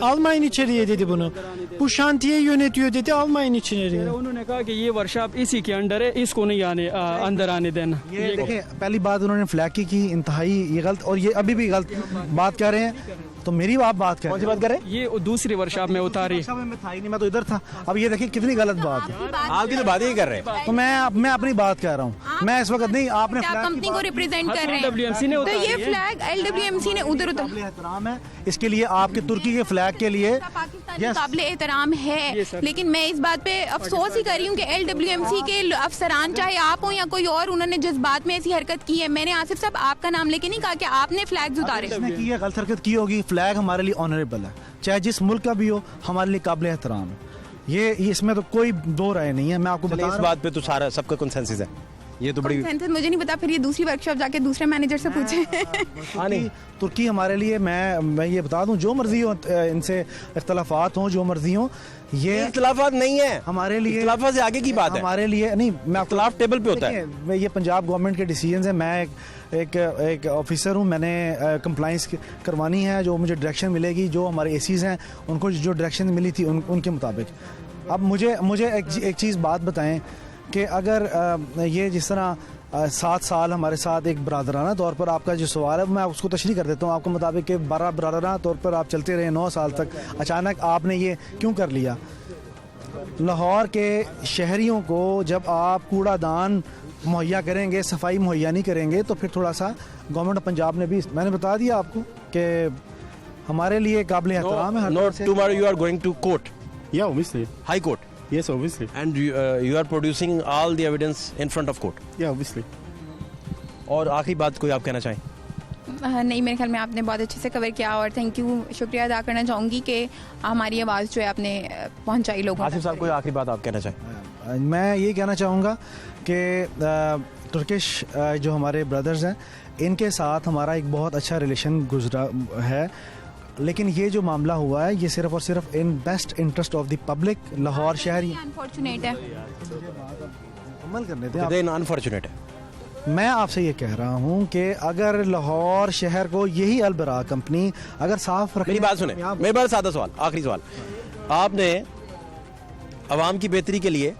Almayın içeriye dedi bunu. Bu şantiye yönetiyor dedi, almayın içeriye. उन्होंने कहा कि ये वर्कशॉप इसी के अंडर है, इसको नहीं आने अंदर आने देना। ये देखें, पहली बात उन्होंने फ्लैग की इंतहाई ये गलत, और ये अभी भी गलत बात कर रहे हैं। तो मेरी आप बात कर, कौन सी बात कर रहे हैं? ये दूसरी वर्कशॉप में उतारी, मैं था ही नहीं, मैं तो इधर था। अब ये देखिए कितनी गलत बात है, आपकी तो बात ही कर रहे हैं। तो मैं अपनी बात कह रहा हूँ, मैं इस वक्त नहीं, आपने कंपनी को रिप्रेजेंट कर रहे हैं, तो ये फ्लैग LWMC ने उधर एहतराम है, इसके लिए आपके तुर्की के फ्लैग के लिए काबिले एहतराम है। लेकिन मैं इस बात पे अफसोस ही कर रही हूँ कि LWMC के अफसरान, चाहे आप हो या कोई और, उन्होंने जज्बात में ऐसी हरकत की है। मैंने आसिफ साहब आपका नाम लेके नहीं कहा कि आपने फ्लैग उतारे, गलत हरकत की होगी। फ्लैग हमारे लिए ऑनरेबल है, चाहे जिस मुल्क का भी हो, हमारे लिए काबिल एहतराम है। ये इसमें तो कोई दो राय नहीं है। मैं आपको बता, इस बात पे तो सारा सबका कंसेंसस है। ये तो बड़ी मुझे नहीं पता, फिर ये दूसरी वर्कशॉप जाके दूसरे मैनेजर से पूछे। तुर्की हमारे लिए, मैं ये बता दूं, जो मर्जी हो, इनसे इख्तलाफात हों, जो मर्जी हो, ये इख्तलाफात नहीं है हमारे लिए, इख्तलाफात से आगे की बात है हमारे लिए। नहीं, मैं इख्तलाफ टेबल पे होता है। ये पंजाब गवर्नमेंट के डिसीजन है। मैं एक ऑफिसर हूँ, मैंने कंप्लाइंस करवानी है। जो मुझे डायरेक्शन मिलेगी, जो हमारे एसीज हैं उनको जो डायरेक्शन मिली थी उनके मुताबिक। अब मुझे एक चीज़ बात बताएं कि अगर ये जिस तरह 7 साल हमारे साथ एक बरादराना तौर पर, आपका जो सवाल है मैं उसको तशरीह कर देता हूँ आपके मुताबिक कि बरादराना तौर पर आप चलते रहे 9 साल तक, अचानक आपने ये क्यों कर लिया? लाहौर के शहरियों को जब आप कूड़ादान मुहैया करेंगे, सफाई मुहैया नहीं करेंगे, तो फिर थोड़ा सा गवर्नमेंट ऑफ पंजाब ने भी, मैंने बता दिया आपको कि हमारे लिए काबिल एहतराम है। No, tomorrow you are going to court. Yeah, obviously. High court. Yes, obviously. And you are producing all the evidence in front of court. Yeah, obviously. और आखिरी बात कोई आप कहना चाहें? नहीं, मेरे ख्याल में आपने बहुत अच्छे से कवर किया, और थैंक यू, शुक्रिया अदा करना चाहूँगी कि हमारी आवाज़ जो है आपने पहुँचाई लोगों तक। आसिफ साहब, कोई आखिरी बात आप कहना चाहें? मैं ये कहना चाहूँगा कि तुर्किश जो हमारे ब्रदर्स हैं, इनके साथ हमारा एक बहुत अच्छा रिलेशन गुजरा है, लेकिन ये जो मामला हुआ है ये सिर्फ और सिर्फ in best interest of the public, Lahore शहर, अनफॉर्चुनेट है, अमल करने दें, अनफॉर्चुनेट है। मैं आपसे ये कह रहा हूँ कि अगर लाहौर शहर को यही अलबरा कंपनी अगर साफ रखे। मेरी बात सुने, मेरे पास सादा सवाल, आखिरी सवाल। आपने अवाम की बेहतरी के लिए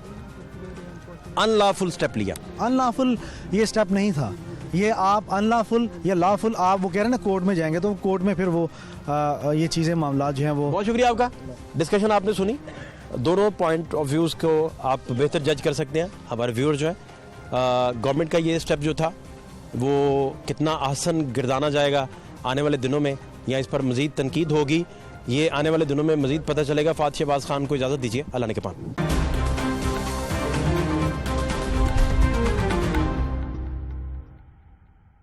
अनलॉफुल स्टेप लिया। अनलॉफुल ये स्टेप नहीं था, ये आप अनलॉफुल या लॉफुल, आप वो कह रहे हैं ना कोर्ट में जाएंगे तो कोर्ट में फिर वो ये चीज़ें मामला जो हैं वो। बहुत शुक्रिया आपका, डिस्कशन आपने सुनी, दोनों पॉइंट ऑफ व्यूज़ को आप बेहतर जज कर सकते हैं। हमारे व्यूअर जो है, गवर्नमेंट का ये स्टेप जो था वो कितना आसन गिरदाना जाएगा आने वाले दिनों में, या इस पर मज़ीद तनकीद होगी, ये आने वाले दिनों में मज़ीद पता चलेगा। फात शहबाज खान को इजाज़त दीजिए, अल्लाह ने के पान।